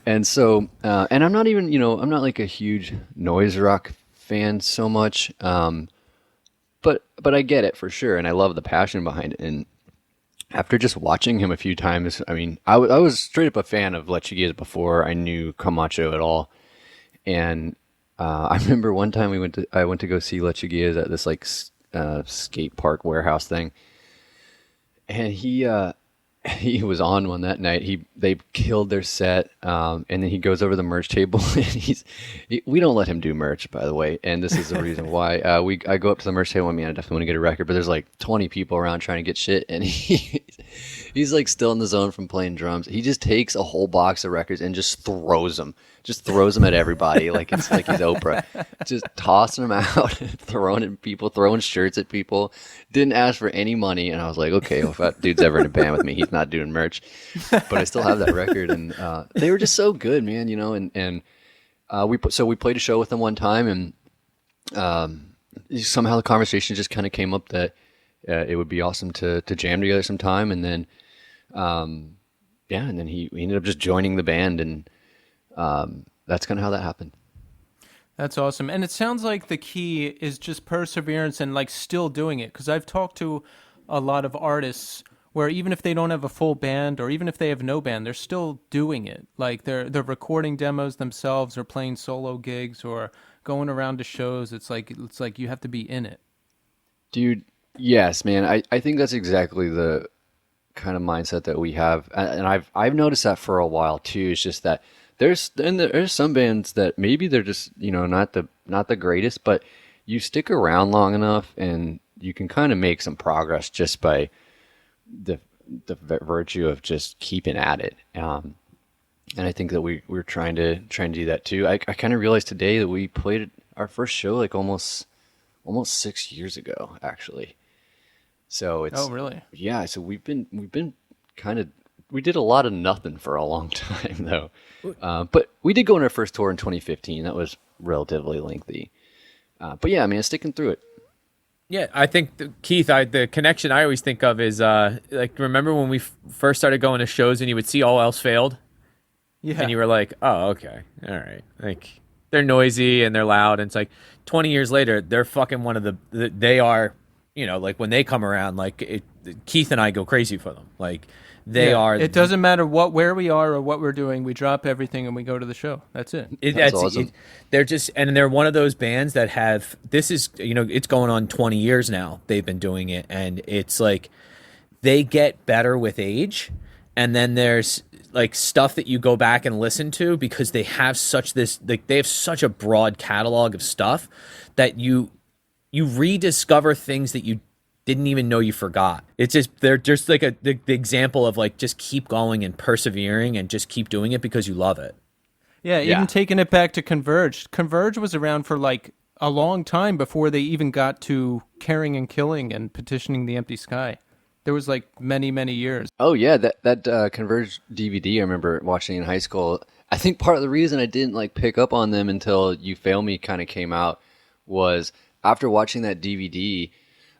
And so, and I'm not even, I'm not like a huge noise rock fan so much, but I get it for sure, and I love the passion behind it. And after just watching him a few times, I mean, I was straight up a fan of Lechuguillas before I knew Camacho at all. And I remember one time I went to go see Lechuguillas at this like skate park warehouse thing, and he was on one that night. They killed their set, and then he goes over to the merch table, and we don't let him do merch, by the way, and this is the reason why. I go up to the merch table. I mean, I definitely want to get a record, but there's like 20 people around trying to get shit, and he's like still in the zone from playing drums. He just takes a whole box of records and just throws them at everybody like it's like he's Oprah, just tossing them out, throwing at people, throwing shirts at people. Didn't ask for any money, and I was like, okay, well, if that dude's ever in a band with me, he's not doing merch. But I still have that record, and they were just so good, man. And we played a show with them one time, and somehow the conversation just kind of came up that it would be awesome to jam together sometime, and then and then he ended up just joining the band, and that's kind of how that happened. That's awesome. And it sounds like the key is just perseverance and like still doing it. Because I've talked to a lot of artists where even if they don't have a full band or even if they have no band, they're still doing it. Like they're recording demos themselves or playing solo gigs or going around to shows. It's like you have to be in it. Dude, yes, man. I think that's exactly the kind of mindset that we have. And I've noticed that for a while too. It's just that there's some bands that maybe they're just, not the greatest, but you stick around long enough and you can kind of make some progress just by the virtue of just keeping at it. And I think that we're trying to do that too. I kind of realized today that we played our first show like almost 6 years ago, actually. So it's, oh really? Yeah. So we've been kind of, we did a lot of nothing for a long time though. But we did go on our first tour in 2015. That was relatively lengthy. But yeah, I mean, sticking through it. Yeah, I think Keith, the connection I always think of is like, remember when we first started going to shows and you would see All Else Failed? Yeah. And you were like, oh, okay, all right. Like, they're noisy and they're loud. And it's like 20 years later, they're fucking one of they are, like when they come around, like Keith and I go crazy for them. Like they are. It doesn't matter where we are or what we're doing. We drop everything and we go to the show. That's it. That's awesome. They're one of those bands that have, this is, it's going on 20 years now. They've been doing it. And it's like, they get better with age. and then there's like stuff that you go back and listen to because they have such a broad catalog of stuff that you rediscover things that you didn't even know you forgot. It's just they're just like the example of like just keep going and persevering and just keep doing it because you love it. Yeah, even taking it back to Converge. Converge was around for like a long time before they even got to Caring and Killing and Petitioning the Empty Sky. There was like many years. Oh yeah, that Converge DVD I remember watching in high school. I think part of the reason I didn't like pick up on them until You Fail Me kind of came out was after watching that DVD,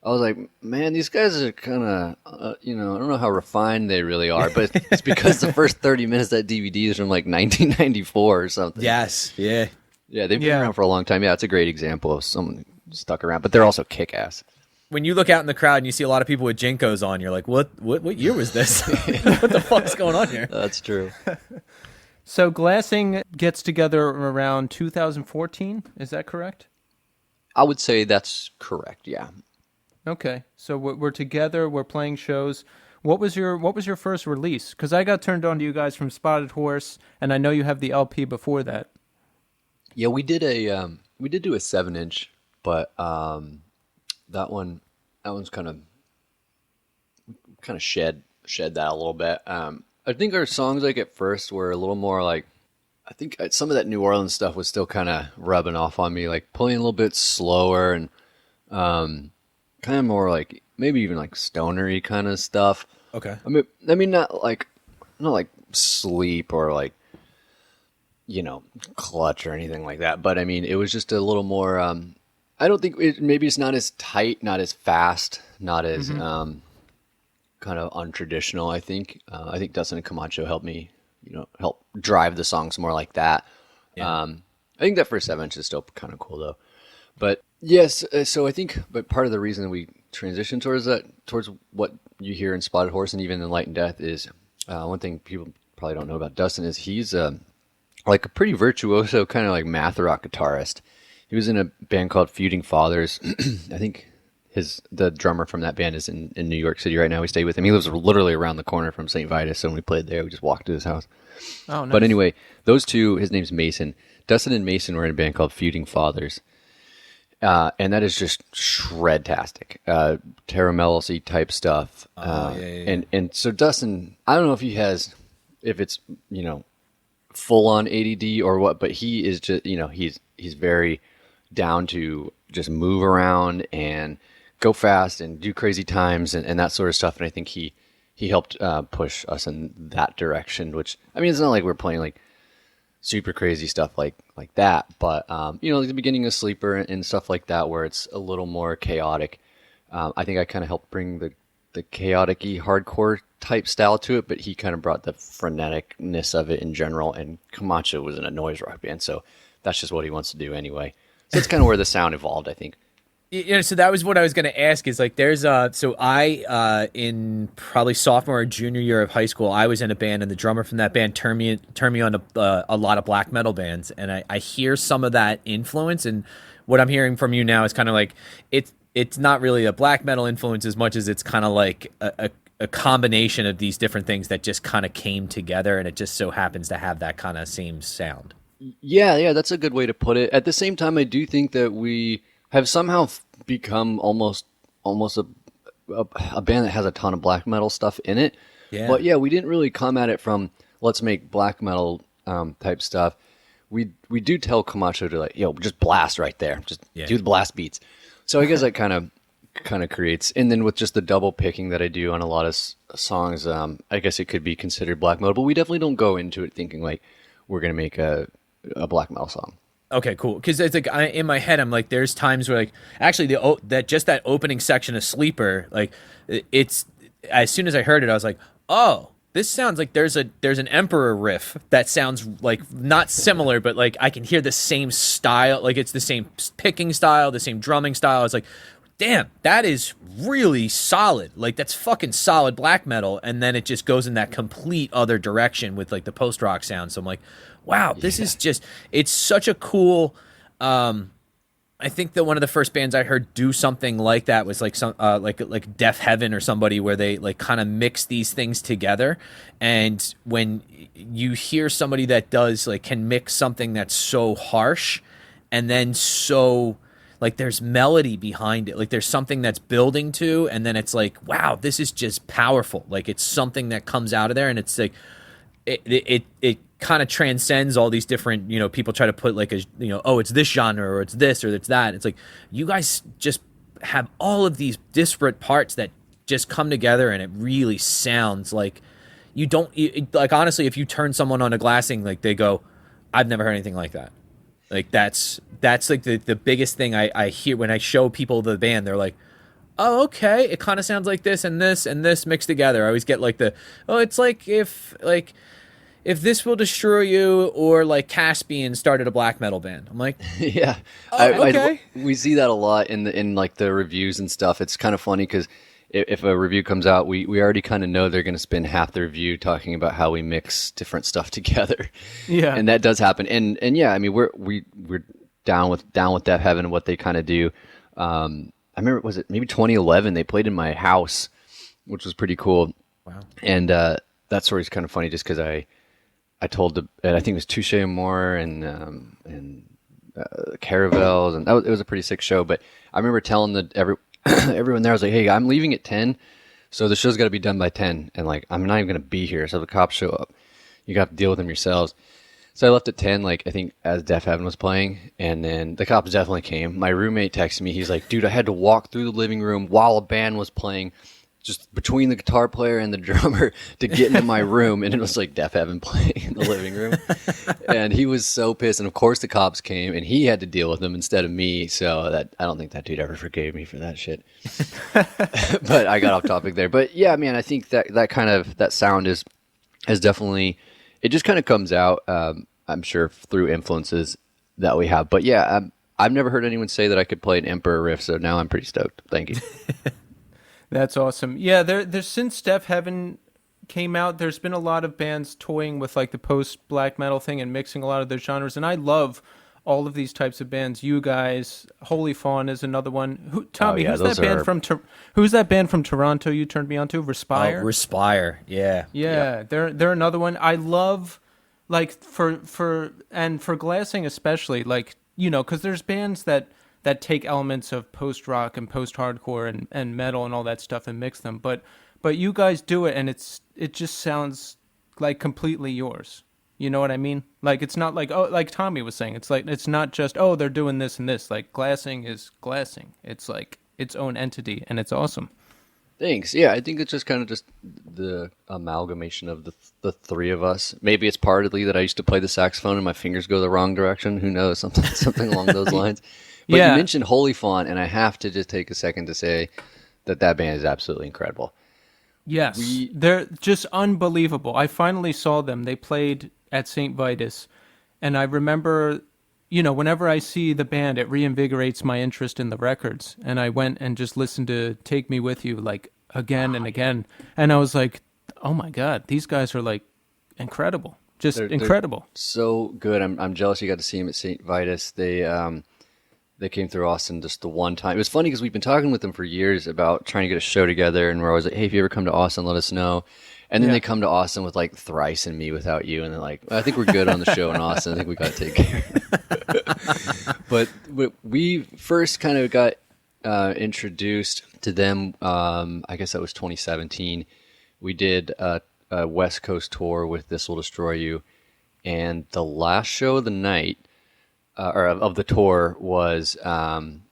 I was like, man, these guys are kind of, I don't know how refined they really are, but it's because the first 30 minutes of that DVD is from like 1994 or something. Yes, yeah. Yeah, they've been around for a long time. Yeah, it's a great example of someone stuck around, but they're also kick-ass. When you look out in the crowd and you see a lot of people with Jinkos on, you're like, what year was this? What the fuck's going on here? That's true. So Glassing gets together around 2014, is that correct? I would say that's correct, yeah. Okay, so we're together, we're playing shows. What was your first release? Because I got turned on to you guys from Spotted Horse, and I know you have the LP before that. Yeah, we did do a 7-inch, but that one's kind of shed that a little bit. I think our songs like at first were a little more like, I think some of that New Orleans stuff was still kind of rubbing off on me, like playing a little bit slower and kind of more like maybe even like stonery kind of stuff. Okay. I mean not like Sleep or like Clutch or anything like that, but I mean it was just a little more I don't think maybe it's not as tight, not as fast, not as kind of untraditional. I think Dustin and Camacho helped me, help drive the songs more like that. Yeah. I think that first 7-inch is still kind of cool though. But yes, so I think, but part of the reason we transitioned towards what you hear in Spotted Horse and even in Light and Death is one thing people probably don't know about Dustin is he's like a pretty virtuoso kind of like math rock guitarist. He was in a band called Feuding Fathers. I think the drummer from that band is in New York City right now. We stayed with him. He lives literally around the corner from St. Vitus, so when we played there, we just walked to his house. Oh, nice. But anyway, those two, his name's Mason. Dustin and Mason were in a band called Feuding Fathers. And that is just shred-tastic. Terra Mellosy type stuff. And so Dustin, I don't know if it's, full-on ADD or what, but he is just, he's very down to just move around and go fast and do crazy times and that sort of stuff. And I think he helped push us in that direction, which, I mean, it's not like we're playing like super crazy stuff like that, but, like the beginning of Sleeper and stuff like that, where it's a little more chaotic. I think I kind of helped bring the chaotic-y hardcore type style to it, but he kind of brought the freneticness of it in general, and Camacho was in a noise rock band, so that's just what he wants to do anyway. So that's kind of where the sound evolved, I think. So that was what I was going to ask is like there's so I in probably sophomore or junior year of high school I was in a band and the drummer from that band turned me on a lot of black metal bands, and I hear some of that influence, and what I'm hearing from you now is kind of like it's not really a black metal influence as much as it's kind of like a combination of these different things that just kind of came together, and it just so happens to have that kind of same sound. Yeah, that's a good way to put it. At the same time, I do think that we have somehow become almost a band that has a ton of black metal stuff in it. Yeah. But yeah, we didn't really come at it from let's make black metal type stuff. We do tell Camacho to like, just blast right there, just do the blast beats. So I guess that kind of creates, and then with just the double picking that I do on a lot of songs, I guess it could be considered black metal. But we definitely don't go into it thinking like we're gonna make a black metal song. Okay, cool. Because it's like in my head, I'm like, there's times where like actually that opening section of Sleeper, like it's as soon as I heard it, I was like, oh, this sounds like there's an Emperor riff that sounds like not similar, but like I can hear the same style, like it's the same picking style, the same drumming style. It's like, damn, that is really solid. Like that's fucking solid black metal, and then it just goes in that complete other direction with like the post rock sound. So I'm like, wow, this is just, it's such a cool I think that one of the first bands I heard do something like that was like some like Deaf Heaven or somebody, where they like kind of mix these things together. And when you hear somebody that does like can mix something that's so harsh and then so like there's melody behind it, like there's something that's building to, and then it's like, wow, this is just powerful. Like it's something that comes out of there, and it's like it kind of transcends all these different, people try to put like a, oh, it's this genre or it's this or it's that. It's like you guys just have all of these disparate parts that just come together, and it really sounds like like honestly, if you turn someone on a Glassing, like they go, I've never heard anything like that. Like that's like the biggest thing I hear when I show people the band. They're like, oh, okay, it kind of sounds like this and this mixed together. I always get like it's like if This Will Destroy You or like Caspian started a black metal band. I'm like, yeah, okay. We see that a lot in like the reviews and stuff. It's kind of funny because if a review comes out, we already kind of know they're going to spend half the review talking about how we mix different stuff together. Yeah, and that does happen. And yeah, I mean we're down with Deaf Heaven and what they kind of do. I remember, was it maybe 2011? They played in my house, which was pretty cool. Wow. And that story is kind of funny just because I told and I think it was Touche Amore and Caravels, and it was a pretty sick show. But I remember telling everyone there, I was like, hey, I'm leaving at 10, so the show's got to be done by 10, and like I'm not even gonna be here, so if the cops show up, you got to deal with them yourselves. So I left at 10, like I think as Deaf Heaven was playing, and then the cops definitely came. My roommate texted me, he's like, dude, I had to walk through the living room while a band was playing, just between the guitar player and the drummer to get into my room, and it was like Deaf Heaven playing in the living room. And he was so pissed, and of course the cops came, and he had to deal with them instead of me, so that I don't think that dude ever forgave me for that shit. But I got off topic there. But yeah, man, I think that sound is definitely, it just kind of comes out, I'm sure through influences that we have. But yeah, I've never heard anyone say that I could play an Emperor riff, so now I'm pretty stoked. Thank you. that's awesome. Yeah, there's since Deaf Heaven came out, there's been a lot of bands toying with like the post black metal thing and mixing a lot of their genres, and I love all of these types of bands. You guys, Holy Fawn is another one. Tommy, who's that band from Toronto you turned me on to? Respire? Oh, Respire, yeah. Yeah, they're another one. I love, like, for Glassing especially, like, because there's bands that take elements of post-rock and post-hardcore and metal and all that stuff and mix them. But you guys do it, and it just sounds like completely yours. You know what I mean? Like, it's not like, oh, like Tommy was saying, it's like, it's not just, oh, they're doing this and this. Like, Glassing is Glassing. It's like its own entity, and it's awesome. Thanks. Yeah, I think it's just kind of just the amalgamation of the three of us. Maybe it's partly that I used to play the saxophone and my fingers go the wrong direction. Who knows? Something along those lines. But yeah. You mentioned Holy Fawn, and I have to just take a second to say that band is absolutely incredible. Yes, they're just unbelievable. I finally saw them. They played at St. Vitus, and I remember, whenever I see the band, it reinvigorates my interest in the records, and I went and just listened to Take Me With You, like, again and again, and I was like, oh my God, these guys are, like, incredible. Just incredible. They're so good. I'm jealous you got to see them at St. Vitus. They came through Austin just the one time. It was funny because we've been talking with them for years about trying to get a show together, and we're always like, hey, if you ever come to Austin, let us know. And then they come to Austin with like Thrice and Me Without You, and they're like, I think we're good on the show in Austin. I think we got to take care. But we first kind of got introduced to them, I guess that was 2017. We did a West Coast tour with This Will Destroy You, and the last show of the night, or of the tour, was in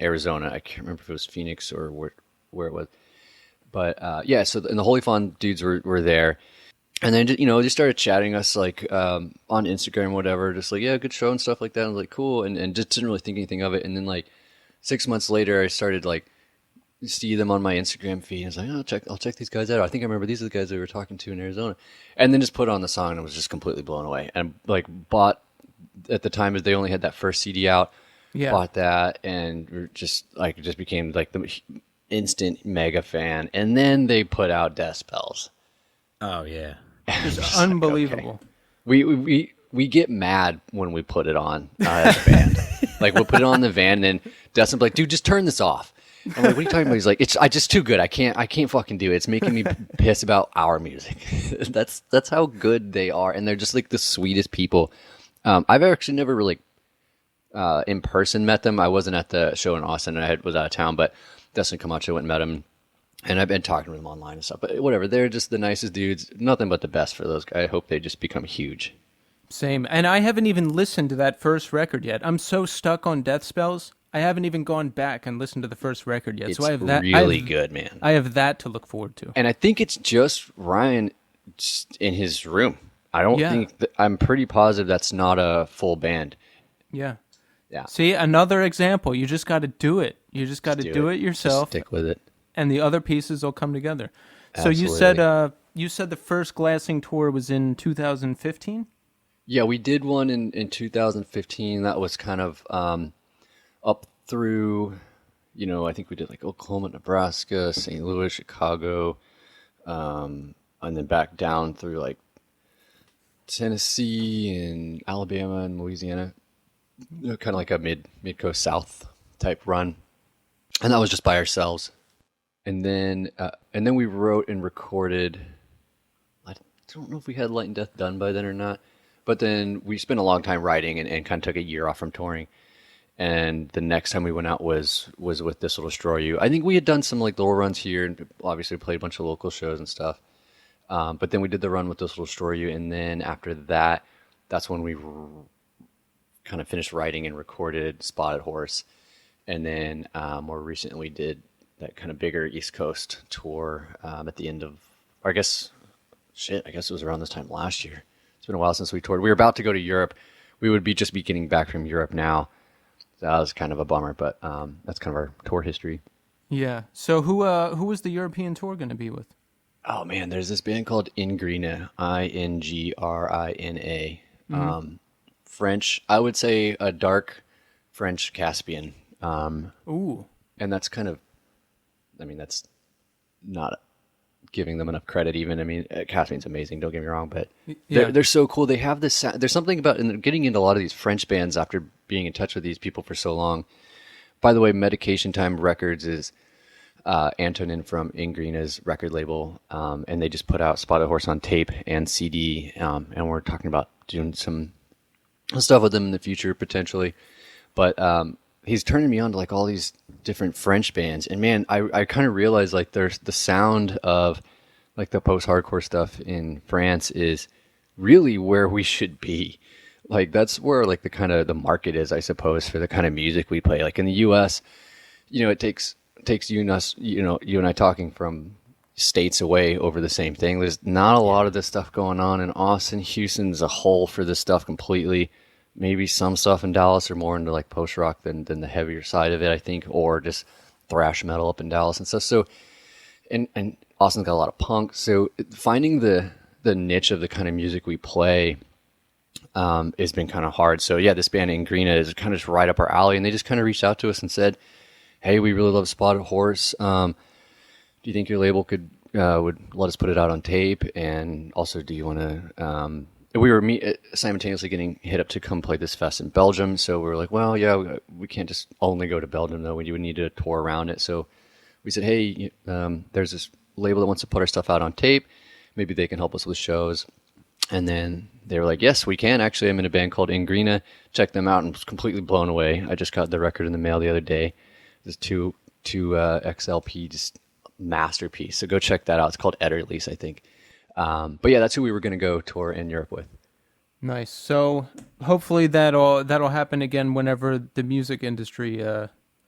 Arizona. I can't remember if it was Phoenix or where it was. But yeah, so and the Holy Fawn dudes were there, and then just started chatting us like on Instagram or whatever, just like, yeah, good show and stuff like that. I was like, cool, and just didn't really think anything of it. And then like 6 months later, I started like see them on my Instagram feed. And I was like, oh, I'll check these guys out. I think I remember these are the guys that we were talking to in Arizona, and then just put on the song and I was just completely blown away. And like bought at the time they only had that first CD out. Yeah. Bought that and just became like the instant mega fan. And then they put out Death Spells. Oh yeah, it's unbelievable. Like, okay. We get mad when we put it on as a band. Like we'll put it on the van, and then Dustin will be like, dude, just turn this off. I'm like, what are you talking about? He's like, I just too good. I can't fucking do it. It's making me piss about our music. That's how good they are, and they're just like the sweetest people. I've actually never really in person met them. I wasn't at the show in Austin. I was out of town, but Dustin Camacho went and met him, and I've been talking to them online and stuff. But whatever, they're just the nicest dudes. Nothing but the best for those guys. I hope they just become huge. Same. And I haven't even listened to that first record yet. I'm so stuck on Death Spells. I haven't even gone back and listened to the first record yet. It's so I have that. really good, man. I have that to look forward to. And I think it's just Ryan in his room. I don't think I'm pretty positive that's not a full band. Yeah. Yeah. See, another example. You just got to do it. You just got to do it yourself. Just stick with it. And the other pieces will come together. Absolutely. So you said the first Glassing tour was in 2015? Yeah, we did one in 2015. That was kind of up through, I think we did like Oklahoma, Nebraska, St. Louis, Chicago, and then back down through like Tennessee and Alabama and Louisiana. Kind of like a mid-coast south type run. And that was just by ourselves. And then we wrote and recorded. I don't know if we had Light and Death done by then or not. But then we spent a long time writing and kind of took a year off from touring. And the next time we went out was with This Will Destroy You. I think we had done some like little runs here and obviously played a bunch of local shows and stuff. But then we did the run with This Will Destroy You. And then after that, that's when we kind of finished writing and recorded Spotted Horse. And then more recently did that kind of bigger East Coast tour at the end of, or I guess it was around this time last year. It's been a while since we toured. We were about to go to Europe. We would be getting back from Europe now. So that was kind of a bummer, but that's kind of our tour history. Yeah. So who was the European tour going to be with? Oh man, there's this band called Ingrina, Ingrina. French. I would say a dark French Caspian. Ooh. And that's kind of, that's not giving them enough credit even. Caspian's amazing, don't get me wrong, but they're so cool. They have this sound. There's something about, and getting into a lot of these French bands after being in touch with these people for so long. By the way, Medication Time Records is Antonin from Ingrina's record label, and they just put out Spotted Horse on tape and CD, and we're talking about doing some stuff with them in the future potentially. But he's turning me on to like all these different French bands, and man, I kind of realized like there's the sound of like the post-hardcore stuff in France is really where we should be. Like that's where like the kind of the market is, I suppose, for the kind of music we play. Like in the U.S., it takes you and us, you and I talking from states away over the same thing. There's not a lot of this stuff going on in Austin. Houston's a hole for this stuff completely. Maybe some stuff in Dallas are more into like post rock than the heavier side of it, I think, or just thrash metal up in Dallas and stuff. So, and Austin's got a lot of punk. So finding the niche of the kind of music we play has been kind of hard. So yeah, this band Ingrina is kind of just right up our alley, and they just kind of reached out to us and said, "Hey, we really love Spotted Horse. Do you think your label would let us put it out on tape? And also, do you want to?" We were simultaneously getting hit up to come play this fest in Belgium, so we were like, "Well, yeah, we can't just only go to Belgium though. We would need to tour around it." So we said, "Hey, there's this label that wants to put our stuff out on tape. Maybe they can help us with shows." And then they were like, "Yes, we can. Actually, I'm in a band called Ingrina. Check them out." And was completely blown away. I just got the record in the mail the other day. This two XLP just masterpiece. So go check that out. It's called Ederlease, I think. But yeah, that's who we were going to go tour in Europe with. Nice. So hopefully that'll happen again whenever the music industry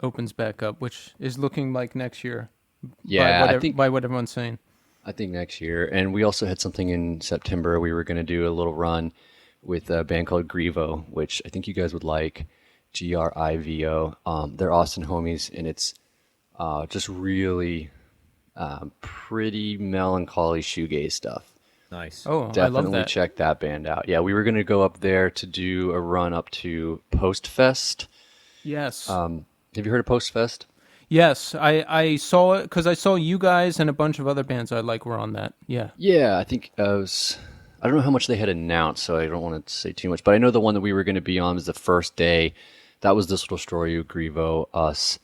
opens back up, which is looking like next year. Yeah, by what everyone's saying. I think next year. And we also had something in September. We were going to do a little run with a band called Grivo, which I think you guys would like. Grivo. They're Austin homies, and it's just really pretty melancholy shoegaze stuff. Nice. Oh, Definitely I love that. check that band out. Yeah, we were going to go up there to do a run up to Post Fest. Yes. Have you heard of Post Fest? Yes, I saw it because I saw you guys and a bunch of other bands I like were on that. Yeah. Yeah, I think I don't know how much they had announced, so I don't want to say too much. But I know the one that we were going to be on was the first day. that was This Will Destroy You, Grievo, Us.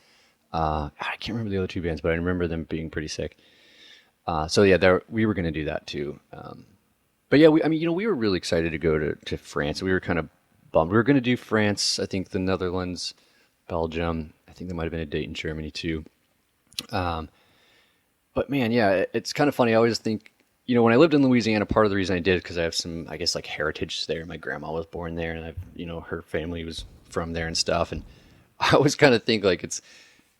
I can't remember the other two bands, but I remember them being pretty sick. So yeah, we were going to do that too. But yeah, we were really excited to go to France. We were kind of bummed. We were going to do France, I think the Netherlands, Belgium. I think there might have been a date in Germany too. But man, yeah, it's kind of funny. I always think, when I lived in Louisiana, part of the reason I did because I have some, I guess, like heritage there. My grandma was born there, and her family was from there and stuff. And I always kind of think like it's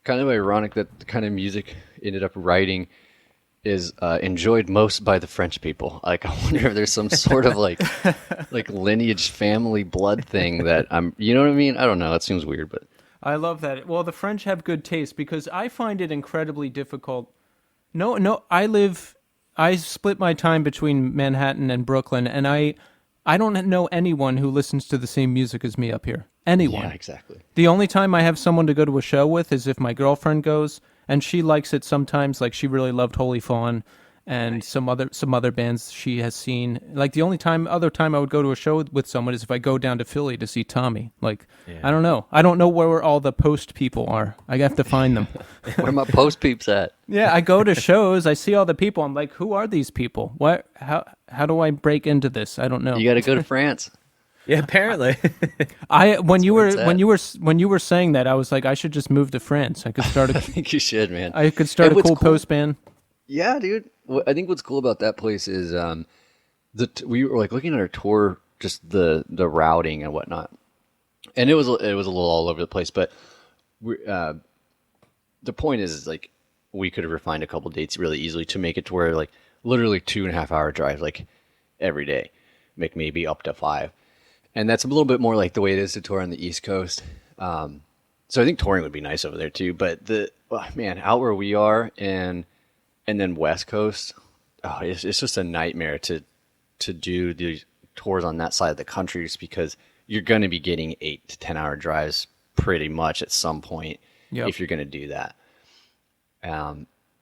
kind of ironic that the kind of music I ended up writing is enjoyed most by the French people. Like, I wonder if there's some sort of like lineage, family, blood thing that you know what I mean? I don't know. It seems weird, but I love that. Well, the French have good taste because I find it incredibly difficult. No, I split my time between Manhattan and Brooklyn, and I don't know anyone who listens to the same music as me up here. Anyone. yeah, exactly. The only time I have someone to go to a show with is if my girlfriend goes, and she likes it sometimes. Like, she really loved Holy Fawn and Nice. some other bands she has seen. Like, the only other time I would go to a show with someone is if I go down to Philly to see Tommy. Like, Yeah. I don't know. I don't know where all the post people are. I have to find them. Where my post peeps at? Yeah, I go to shows, I see all the people. I'm like, who are these people? What? How do I break into this? I don't know. You got to go to France. Yeah, apparently. When you where were it's at. when you were saying that, I was like, I should just move to France. I could start I a think you should, man. I could start And a what's cool post band. Yeah, dude. I think what's cool about that place is we were like looking at our tour, just the routing and whatnot, and it was a little all over the place. But the point is like we could have refined a couple dates really easily to make it to where like literally 2.5 hour drive like every day, make maybe up to 5, and that's a little bit more like the way it is to tour on the East Coast. So I think touring would be nice over there too. But man, out where we are and then West Coast, it's just a nightmare to do the tours on that side of the country, just because you're going to be getting 8 to 10 hour drives pretty much at some point. Yep. If you're going to do that.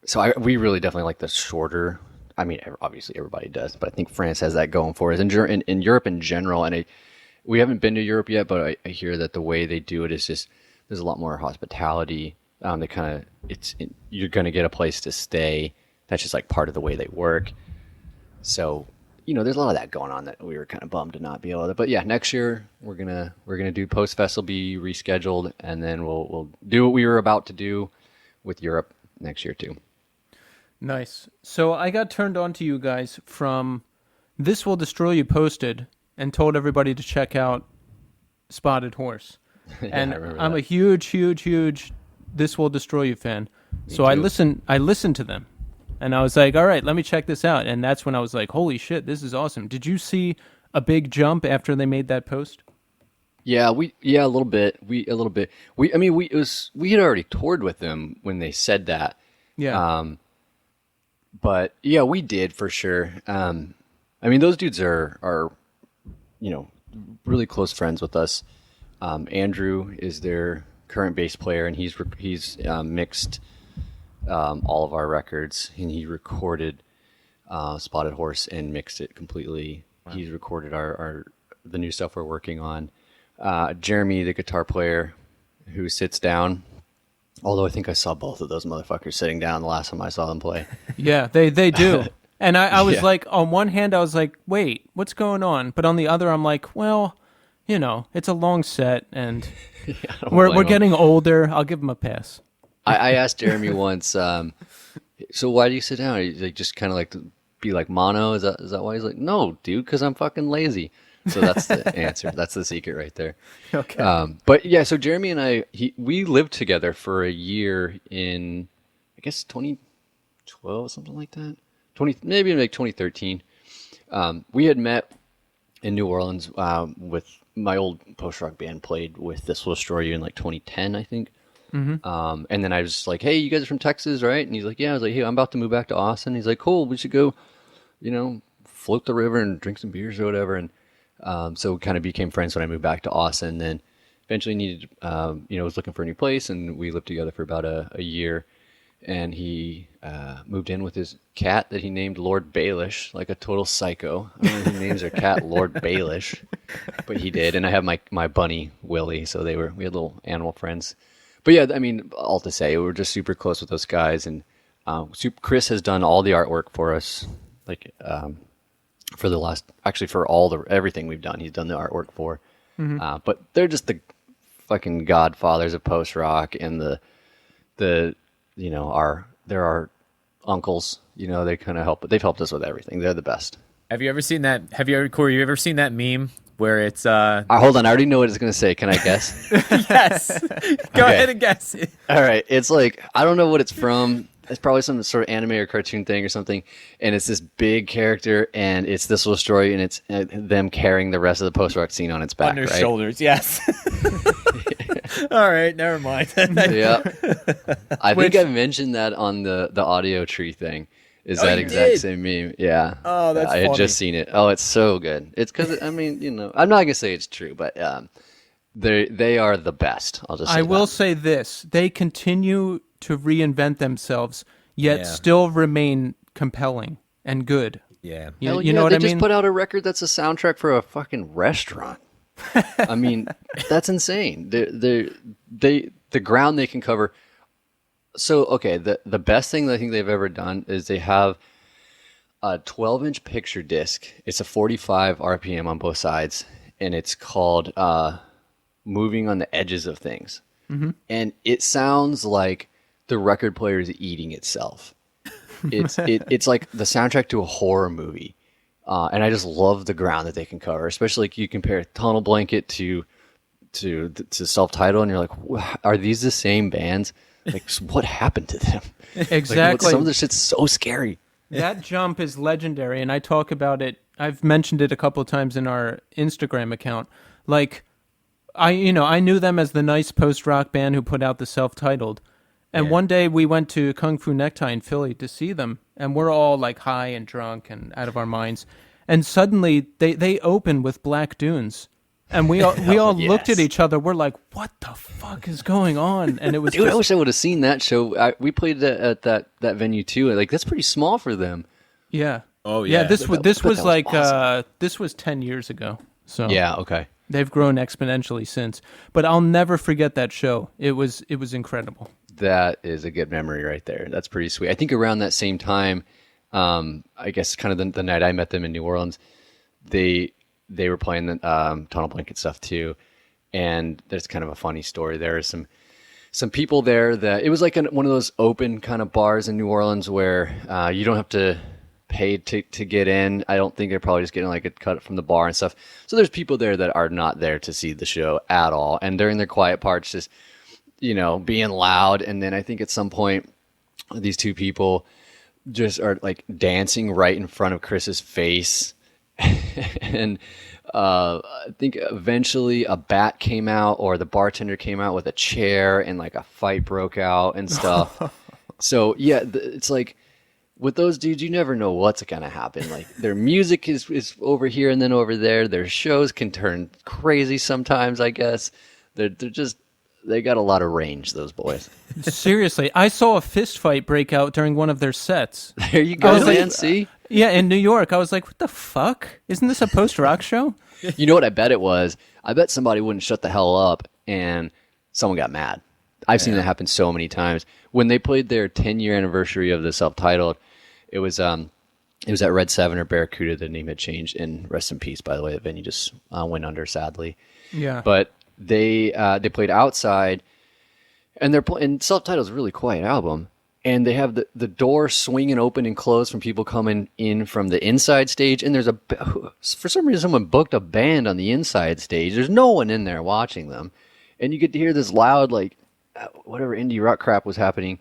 So we really definitely like the shorter. I mean, obviously everybody does, but I think France has that going for us. In Europe in general, and we haven't been to Europe yet, but I hear that the way they do it is just there's a lot more hospitality. They kind of you're going to get a place to stay. That's just like part of the way they work. So there's a lot of that going on that we were kind of bummed to not be able to. But yeah, next year we're gonna do Post Fest will be rescheduled, and then we'll do what we were about to do with Europe next year too. Nice. So I got turned on to you guys from This Will Destroy You posted and told everybody to check out Spotted Horse. Yeah, And I remember I'm that. a huge This Will Destroy You fan. So I too. listened to them. And I was like, all right, let me check this out. And that's when I was like, holy shit, this is awesome. Did you see a big jump after they made that post? Yeah, a little bit. We had already toured with them when they said that. Yeah. But yeah, we did for sure. Those dudes are really close friends with us. Andrew is their current bass player, and he's mixed all of our records, and he recorded Spotted Horse and mixed it completely. Wow. He's recorded the new stuff we're working on. Jeremy, the guitar player, who sits down. Although I think I saw both of those motherfuckers sitting down the last time I saw them play. Yeah, they do. And I was Yeah. like, on one hand, I was like, wait, what's going on? But on the other, I'm like, well, it's a long set, and we're getting older. I'll give them a pass. I asked Jeremy once, so why do you sit down? He's like, just kind of like to be like mono? Is that why? He's like, no, dude, because I'm fucking lazy. So that's the answer. That's the secret right there. Okay. But yeah, so Jeremy and we lived together for a year in, I guess, 2012, something like that. Maybe like 2013. We had met in New Orleans with my old post-rock band, played with This Will Destroy You in like 2010, I think. Mm-hmm. And then I was like, hey, you guys are from Texas, right? And he's like, yeah. I was like, hey, I'm about to move back to Austin. He's like, cool, we should go, float the river and drink some beers or whatever. And so we kind of became friends when I moved back to Austin. Then eventually needed, was looking for a new place, and we lived together for about a year. And he moved in with his cat that he named Lord Baelish, like a total psycho. I don't know who names their cat Lord Baelish. but he did. And I have my bunny Willie, so we had little animal friends. But yeah, I mean, all to say, we're just super close with those guys, and Chris has done all the artwork for us, like for the last, actually for everything we've done, he's done the artwork for. But they're just the fucking godfathers of post rock, and they're our uncles. You know, they kind of help, but they've helped us with everything. They're the best. Have you ever seen that? Corey, you ever seen that meme where it's hold on, I already know what it's gonna say. Can I guess? yes. Go ahead and guess. All right, it's like, I don't know what it's from. It's probably some sort of anime or cartoon thing or something. And it's this big character, and it's this little story, and it's them carrying the rest of the post rock scene on its back, On their right? shoulders. Yes. All right, never mind. Yeah, I think I mentioned that on the audio tree thing. Is that exact same meme? Yeah. Oh, that's I funny. had just seen it. Oh, it's so good. It's because, I mean, you know, I'm not gonna say it's true, but they are the best. I'll just say I will that. say this: they continue to reinvent themselves, yet Yeah. still remain compelling and good. Yeah. You, Hell you yeah, know what they I just mean? put out a record that's a soundtrack for a fucking restaurant. I mean, that's insane. The ground they can cover. So, okay, the best thing that I think they've ever done is they have a 12-inch picture disc. It's a 45 RPM on both sides, and it's called Moving on the Edges of Things. And it sounds like the record player is eating itself. It's like the soundtrack to a horror movie. And I just love the ground that they can cover, especially like you compare Tunnel Blanket to Self-Titled, and you're like, are these the same bands? Like, what happened to them? Exactly. Like, some of the shit's so scary. That jump is legendary, and I talk about it. I've mentioned it a couple of times in our Instagram account. Like, I knew them as the nice post-rock band who put out the Self-Titled. And one day we went to Kung Fu Necktie in Philly to see them, and we're all like high and drunk and out of our minds. And suddenly they open with Black Dunes. And we all looked at each other. We're like, "What the fuck is going on?" And it was Dude, I just, wish I would have seen that show. We played at that venue too. Like, that's pretty small for them. yeah. Oh, Yeah, yeah. this was that was like awesome. this was 10 years ago. So Yeah. Okay. they've grown exponentially since. But I'll never forget that show. It was incredible. That is a good memory right there. That's pretty sweet. I think around that same time, I guess kind of the night I met them in New Orleans, they were playing the Tunnel Blanket stuff too. And there's kind of a funny story. There are some people there that it was like one of those open kind of bars in New Orleans where you don't have to pay to get in. I don't think they're probably just getting like a cut from the bar and stuff. So there's people there that are not there to see the show at all. And during their quiet parts, just, you know, being loud. And then I think at some point, these two people just are like dancing right in front of Chris's face. And I think eventually a bat came out, or the bartender came out with a chair, and like a fight broke out and stuff. So yeah, it's like with those dudes, you never know what's gonna happen. Like, their music is over here and then over there. Their shows can turn crazy sometimes, I guess. They got a lot of range, those boys. Seriously, I saw a fist fight break out during one of their sets. There you I go, was like- man. See? Yeah, in New York. I was like, "What the fuck? Isn't this a post-rock show?" You know what I bet it was? I bet somebody wouldn't shut the hell up, and someone got mad. I've seen that happen so many times. When they played their 10-year anniversary of the Self-Titled, it was at Red 7 or Barracuda. The name had changed, and rest in peace, by the way. The venue just went under, sadly. Yeah. But they played outside, and and Self-Titled is a really quiet album. And they have the door swinging open and closed from people coming in from the inside stage. And for some reason, someone booked a band on the inside stage. There's no one in there watching them. And you get to hear this loud, like, whatever indie rock crap was happening,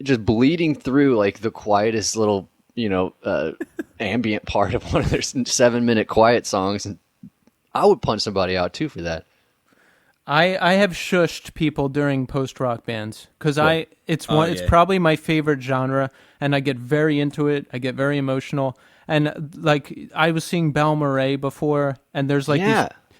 just bleeding through like the quietest little, ambient part of one of their 7-minute quiet songs. And I would punch somebody out too for that. I have shushed people during post-rock bands because it's yeah. probably my favorite genre, and I get very into it. I get very emotional, and like I was seeing Balmorhea before, and there's like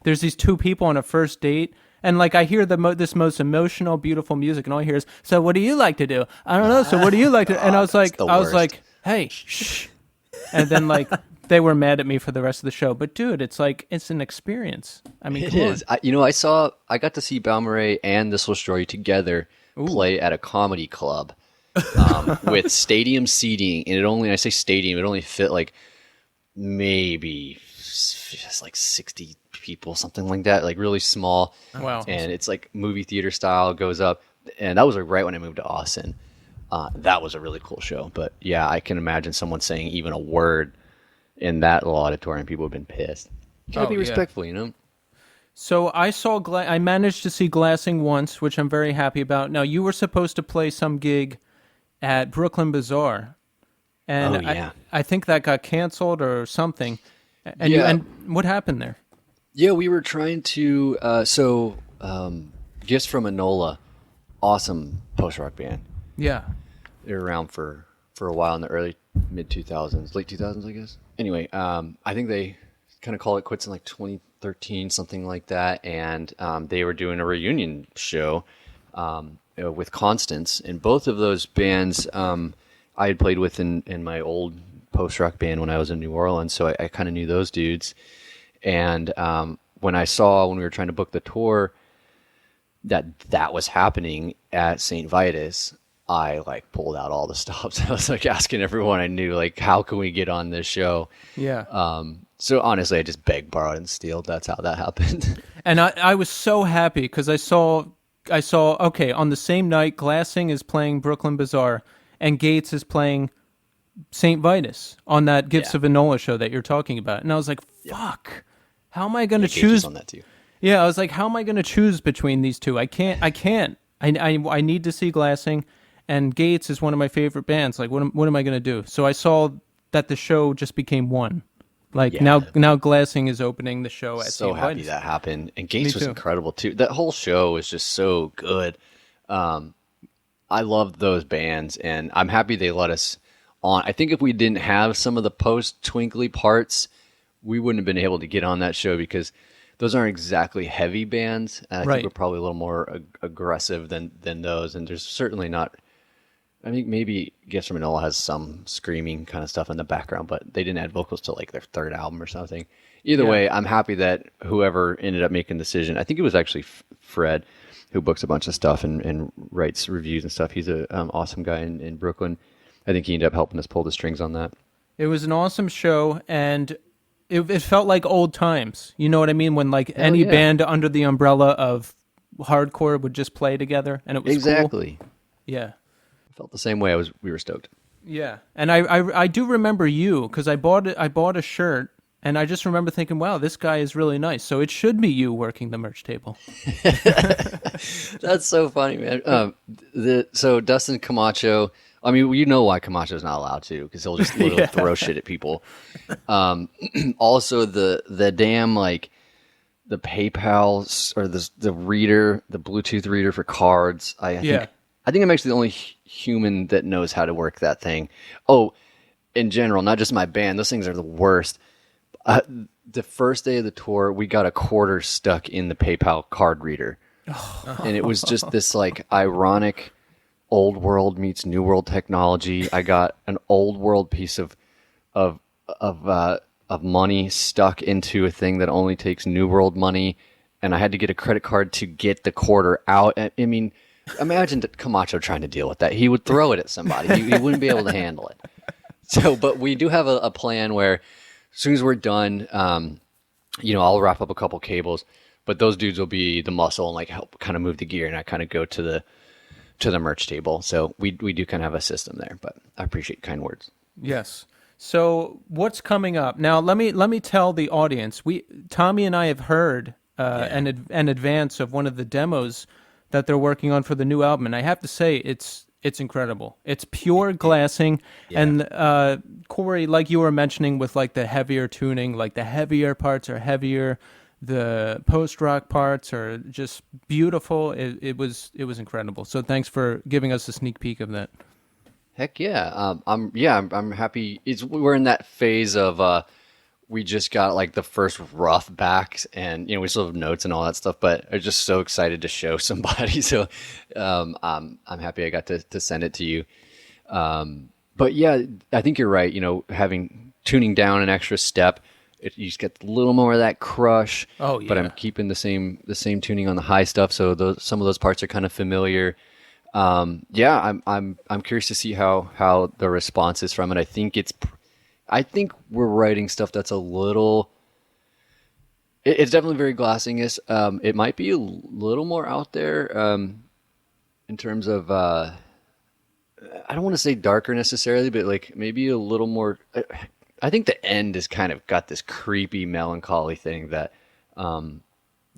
there's these two people on a first date, and like I hear this most emotional, beautiful music, and all I hear is, "So what do you like to do?" I don't know. So what do you like to? And I was like, the worst. hey, shh, and then like they were mad at me for the rest of the show. But dude, it's like it's an experience. I mean, It come is. I got to see Balmorhea and This Will Destroy You together play at a comedy club with stadium seating, and I say stadium, it only fit like maybe just like 60 people, something like that, like really small. Wow. And it's like movie theater style, goes up, and that was like right when I moved to Austin. That was a really cool show. But yeah, I can imagine someone saying even a word in that little auditorium, people have been pissed. You gotta Oh, be yeah. respectful, you know? So I managed to see Glassing once, which I'm very happy about. Now you were supposed to play some gig at Brooklyn Bazaar, and Oh, yeah. I think that got canceled or something. And Yeah. and what happened there? Yeah, we were trying to. Gifts from Enola, awesome post rock band. Yeah. They were around for a while in the early mid 2000s, late 2000s, I guess. Anyway, I think they kind of called it quits in like 2013, something like that, and they were doing a reunion show with Constance, and both of those bands I had played with in my old post rock band when I was in New Orleans, so I kind of knew those dudes. And when we were trying to book the tour, that was happening at St. Vitus, I like pulled out all the stops. I was like asking everyone I knew, like, how can we get on this show? Yeah. So honestly, I just begged, borrowed, and stealed. That's how that happened. And I was so happy because I saw okay, on the same night Glassing is playing Brooklyn Bazaar and Gates is playing St. Vitus on that Gifts Yeah. of Enola show that you're talking about. And I was like, fuck. How am I going to Gage was choose on that too. Yeah, I was like, how am I going to choose between these two? I can't. I need to see Glassing, and Gates is one of my favorite bands. Like, what am I going to do? So I saw that the show just became one. Like, Yeah. now Glassing is opening the show at So St. happy Vitus. that happened, and Gates was too. incredible too. That whole show was just so good. I loved those bands, and I'm happy they let us on. I think if we didn't have some of the post twinkly parts, we wouldn't have been able to get on that show because those aren't exactly heavy bands. And I Right. think we're probably a little more aggressive than those. And there's certainly not. I think maybe Gifts from Enola has some screaming kind of stuff in the background, but they didn't add vocals to like their third album or something. Either Yeah. way, I'm happy that whoever ended up making the decision, I think it was actually Fred, who books a bunch of stuff and writes reviews and stuff. He's an awesome guy in Brooklyn. I think he ended up helping us pull the strings on that. It was an awesome show, and it felt like old times. You know what I mean? When like any yeah. band under the umbrella of hardcore would just play together, and it was cool. Exactly. Yeah. I felt the same way. We were stoked. Yeah, and I do remember you because I bought a shirt, and I just remember thinking, wow, this guy is really nice. So it should be you working the merch table. That's so funny, man. So Dustin Camacho, I mean, you know why Camacho's not allowed to, because he'll just literally throw shit at people. Also, the damn, like, the PayPal or the reader, the Bluetooth reader for cards. I think I'm actually the only human that knows how to work that thing. Oh, in general, not just my band. Those things are the worst. The first day of the tour, we got a quarter stuck in the PayPal card reader. And it was just this like ironic old world meets new world technology. I got an old world piece of money stuck into a thing that only takes new world money, and I had to get a credit card to get the quarter out. I mean, imagine Camacho trying to deal with that. He would throw it at somebody. He wouldn't be able to handle it. So, but we do have a plan where as soon as we're done, I'll wrap up a couple cables, but those dudes will be the muscle and like help kind of move the gear, and I kind of go to the merch table. So we do kind of have a system there, but I appreciate kind words. Yes. So what's coming up now? Let me tell the audience. Tommy and I have heard an advance of one of the demos that they're working on for the new album, and I have to say it's incredible. It's pure Glassing, and Cory, like you were mentioning, with like the heavier tuning, like the heavier parts are heavier, the post rock parts are just beautiful. It was incredible. So thanks for giving us a sneak peek of that. Heck yeah. I'm happy. We're in that phase of we just got like the first rough backs, and we still have notes and all that stuff, but I'm just so excited to show somebody. So I'm happy I got to send it to you. But yeah, I think you're right. Having tuning down an extra step. You just get a little more of that crush. Oh, yeah. But I'm keeping the same tuning on the high stuff, so some of those parts are kind of familiar. Yeah, I'm curious to see how the response is from it. I think we're writing stuff that's a little. It's definitely very Glassing-ish. It might be a little more out there in terms of. I don't want to say darker necessarily, but like maybe a little more. I think the end has kind of got this creepy melancholy thing that I'm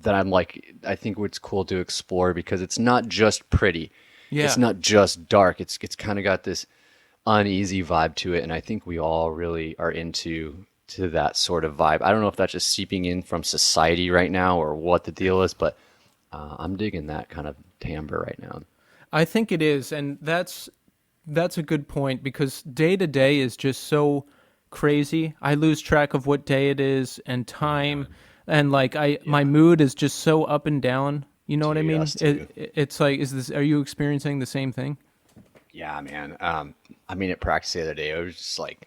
like. I think it's cool to explore because it's not just pretty. Yeah. It's not just dark. It's kind of got this uneasy vibe to it, and I think we all really are into that sort of vibe. I don't know if that's just seeping in from society right now or what the deal is, but I'm digging that kind of timbre right now. I think it is, and that's a good point because day to day is just so crazy. I lose track of what day it is and time, and like my mood is just so up and down. You know what I mean? It's like, are you experiencing the same thing? Yeah, man. I mean, at practice the other day, I was just like,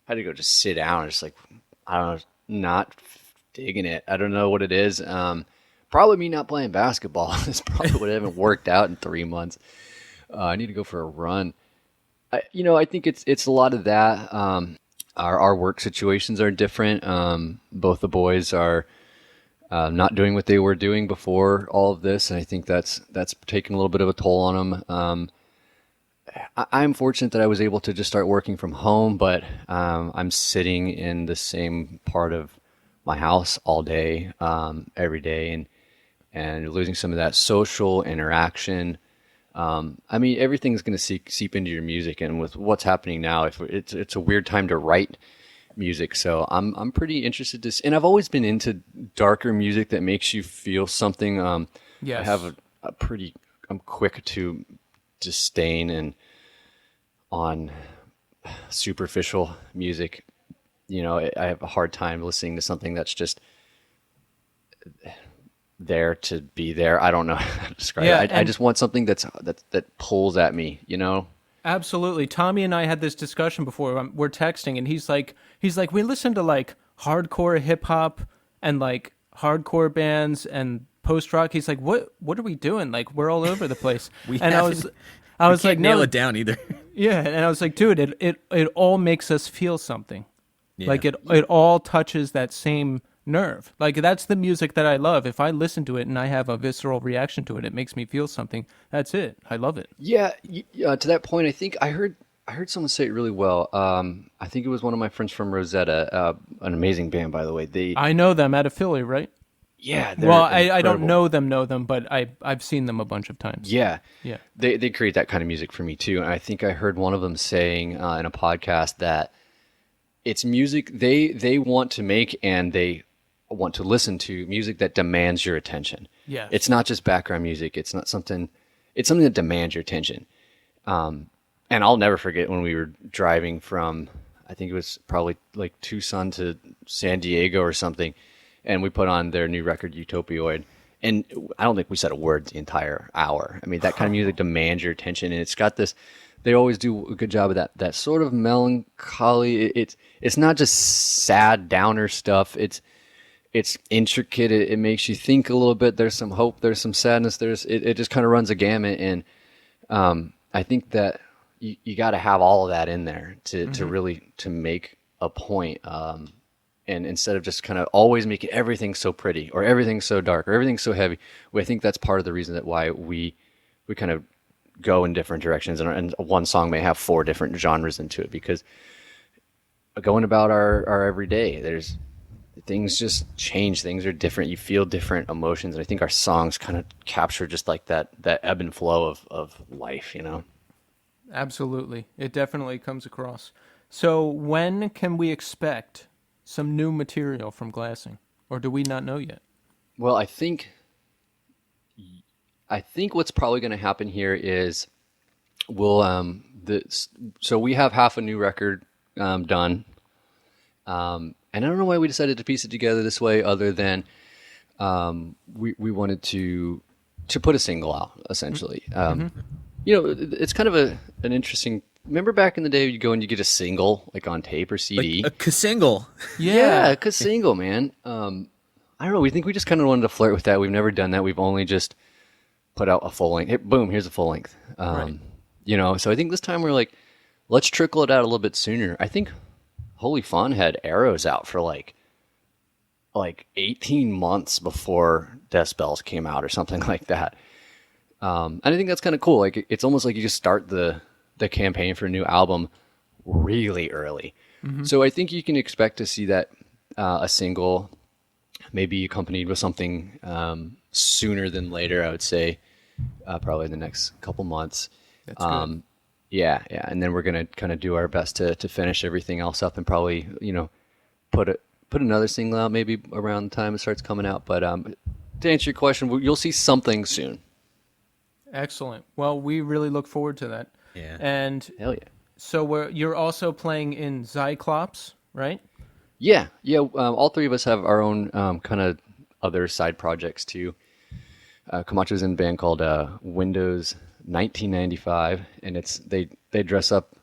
I had to go just sit down and just like, I don't know, not digging it. I don't know what it is. Probably me not playing basketball. It's probably what I haven't worked out in 3 months. I need to go for a run. I think it's a lot of that. Our work situations are different. Both the boys are not doing what they were doing before all of this, and I think that's taken a little bit of a toll on them. I'm fortunate that I was able to just start working from home, but I'm sitting in the same part of my house all day, every day, and losing some of that social interaction. I mean, everything's going to seep into your music, and with what's happening now, if it's a weird time to write music. So I'm pretty interested to, and I've always been into darker music that makes you feel something. Yes. I have I'm quick to disdain and on superficial music. I have a hard time listening to something that's just there to be there. I don't know how to describe it. I just want something that pulls at me, Absolutely. Tommy and I had this discussion before. We're texting, and he's like, we listen to like hardcore hip hop and like hardcore bands and post rock. He's like, what are we doing? Like, we're all over the place. I was like, nail no, it down either. Yeah, and I was like, dude, it all makes us feel something. Yeah. Like it all touches that same nerve. Like that's the music that I love. If I listen to it and I have a visceral reaction to it, it makes me feel something. That's it. I love it. Yeah. To that point, I think I heard someone say it really well. I think it was one of my friends from Rosetta, an amazing band, by the way. I know them out of Philly, right? Yeah. Well, I don't know them, but I've seen them a bunch of times. Yeah. Yeah. They create that kind of music for me too. And I think I heard one of them saying in a podcast that it's music they want to make, and they want to listen to music that demands your attention. Yeah. It's not just background music. It's something that demands your attention. And I'll never forget when we were driving from, I think it was probably like Tucson to San Diego or something, and we put on their new record, Utopioid. And I don't think we said a word the entire hour. I mean, that kind of music demands your attention, and it's got this. They always do a good job of that sort of melancholy. It's not just sad downer stuff. It's intricate. It makes you think a little bit. There's some hope. There's some sadness. It just kind of runs a gamut, and I think that you got to have all of that in there to really to make a point. And instead of just kind of always making everything so pretty or everything so dark or everything so heavy, I think that's part of the reason that why we kind of go in different directions, and one song may have 4 different genres into it, because going about our everyday, there's things just change. Things are different. You feel different emotions, and I think our songs kind of capture just like that ebb and flow of life. Absolutely. It definitely comes across. So when can we expect some new material from Glassing, or do we not know yet? Well, I think what's probably going to happen here is so we have half a new record done, and I don't know why we decided to piece it together this way, other than we wanted to put a single out, essentially. It's kind of an interesting remember back in the day, you go and you get a single like on tape or CD. Like a single. Yeah, a single, man. I don't know. We think we just kind of wanted to flirt with that. We've never done that. We've only just put out a full length. Hey, boom, here's a full length. Right. You know, so I think this time we're like, let's trickle it out a little bit sooner. I think Holy Fun had Arrows out for like 18 months before Decibels came out or something like that. And I think that's kind of cool. Like it's almost like you just start the campaign for a new album really early. So I think you can expect to see that a single maybe accompanied with something sooner than later, I would say, probably in the next couple months. That's good. Yeah. And then we're going to kind of do our best to finish everything else up and probably, put another single out maybe around the time it starts coming out. But to answer your question, you'll see something soon. Excellent. Well, we really look forward to that. Yeah. And Hell yeah. so you're also playing in Zyclops, right? Yeah. All three of us have our own kind of other side projects too. Camacho's in a band called Windows 1995, and they dress up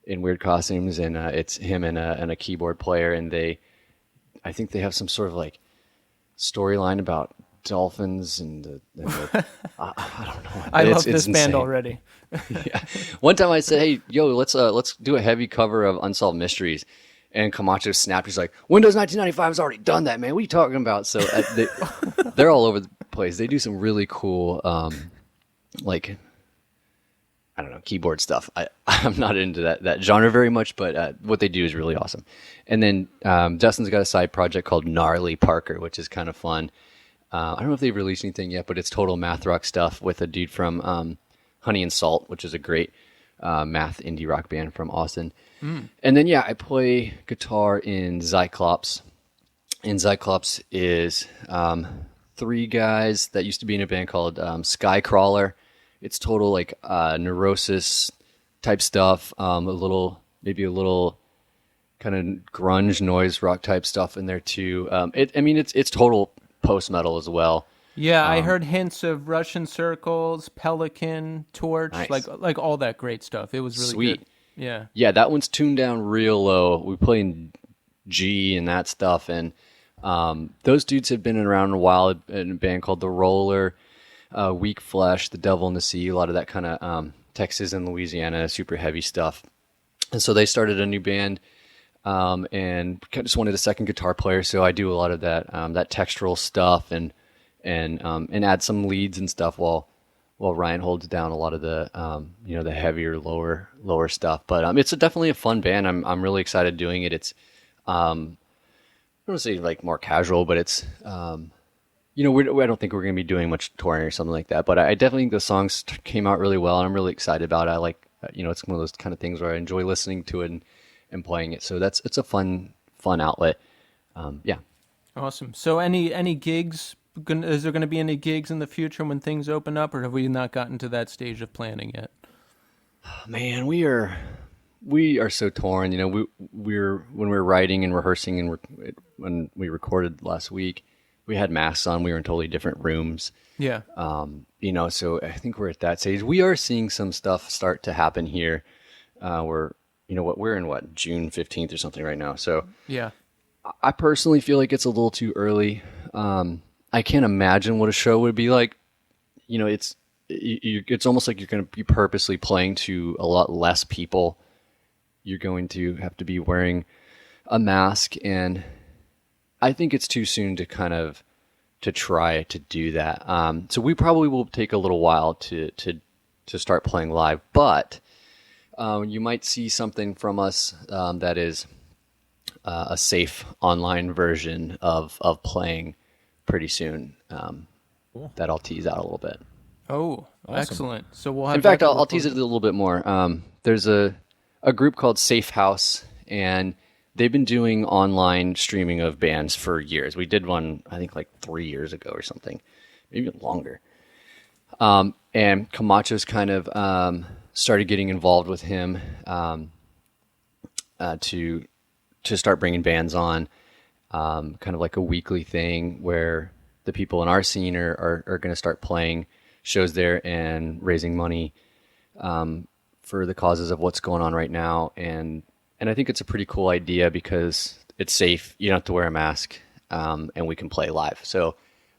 in weird costumes, and it's him and a keyboard player, and I think they have some sort of like storyline about dolphins and I don't know. I love It's this band insane. already. Yeah. One time I said, "Hey, yo, let's do a heavy cover of Unsolved Mysteries," and Camacho snapped. He's like, "Windows 1995 has already done that, man. What are you talking about?" So they're all over the place. They do some really cool, like I don't know, keyboard stuff. I'm not into that genre very much, but what they do is really awesome. And then Justin's got a side project called Gnarly Parker, which is kind of fun. I don't know if they've released anything yet, but it's total math rock stuff with a dude from Honey and Salt, which is a great math indie rock band from Austin. And then, I play guitar in Zyclops. And Zyclops is three guys that used to be in a band called Skycrawler. It's total like neurosis type stuff, maybe a little kind of grunge noise rock type stuff in there too. It's total post metal as well. Yeah, I heard hints of Russian Circles, Pelican, Torch, Nice. like all that great stuff. It was really Sweet. good. Yeah. Yeah, that one's tuned down real low. We play in G and that stuff, and those dudes have been around a while in a band called The Roller, Weak Flesh, The Devil in the Sea, a lot of that kind of Texas and Louisiana super heavy stuff. And so they started a new band, and just wanted a second guitar player. So I do a lot of that textural stuff and add some leads and stuff while Ryan holds down a lot of the the heavier lower stuff. But it's definitely a fun band. I'm really excited doing it. It's I don't want to say like more casual, but it's I don't think we're going to be doing much touring or something like that. But I definitely think the songs came out really well, and I'm really excited about it. I like it's one of those kind of things where I enjoy listening to it and playing it. So it's a fun outlet. Yeah. Awesome. So any gigs? Is there going to be any gigs in the future when things open up, or have we not gotten to that stage of planning yet? Man, we are so torn. We're when we were writing and rehearsing and when we recorded last week, we had masks on. We were in totally different rooms. Yeah. So I think we're at that stage. We are seeing some stuff start to happen here. We're in June 15th or something right now. So Yeah. I personally feel like it's a little too early. I can't imagine what a show would be like. It's almost like you're going to be purposely playing to a lot less people. You're going to have to be wearing a mask, and I think it's too soon to try to do that. So we probably will take a little while to start playing live, but you might see something from us that is a safe online version of playing pretty soon. That I'll tease out a little bit. Oh, Awesome. excellent. So we'll have. In fact, that to I'll look tease it forward a little bit more. There's a group called Safe House, and they've been doing online streaming of bands for years. We did one, I think, like 3 years ago or something, maybe even longer. And Camacho's kind of started getting involved with him to start bringing bands on, kind of like a weekly thing where the people in our scene are going to start playing shows there and raising money for the causes of what's going on right now, and I think it's a pretty cool idea because it's safe. You don't have to wear a mask, and we can play live. So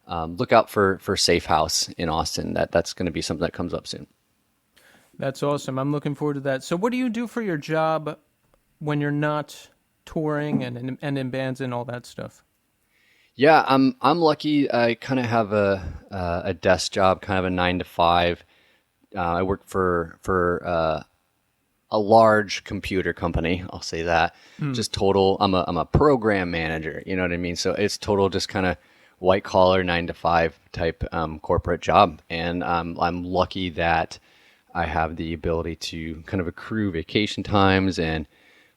look out for Safe House in Austin. That's going to be something that comes up soon. That's awesome. I'm looking forward to that. So what do you do for your job when you're not touring and in bands and all that stuff? Yeah, I'm lucky. I kind of have a desk job, kind of a 9 to 5. I work for a large computer company. I'll say that. Just total. I'm a program manager. You know what I mean? So it's total, just kind of white collar 9 to 5 type corporate job, and I'm lucky that I have the ability to kind of accrue vacation times, and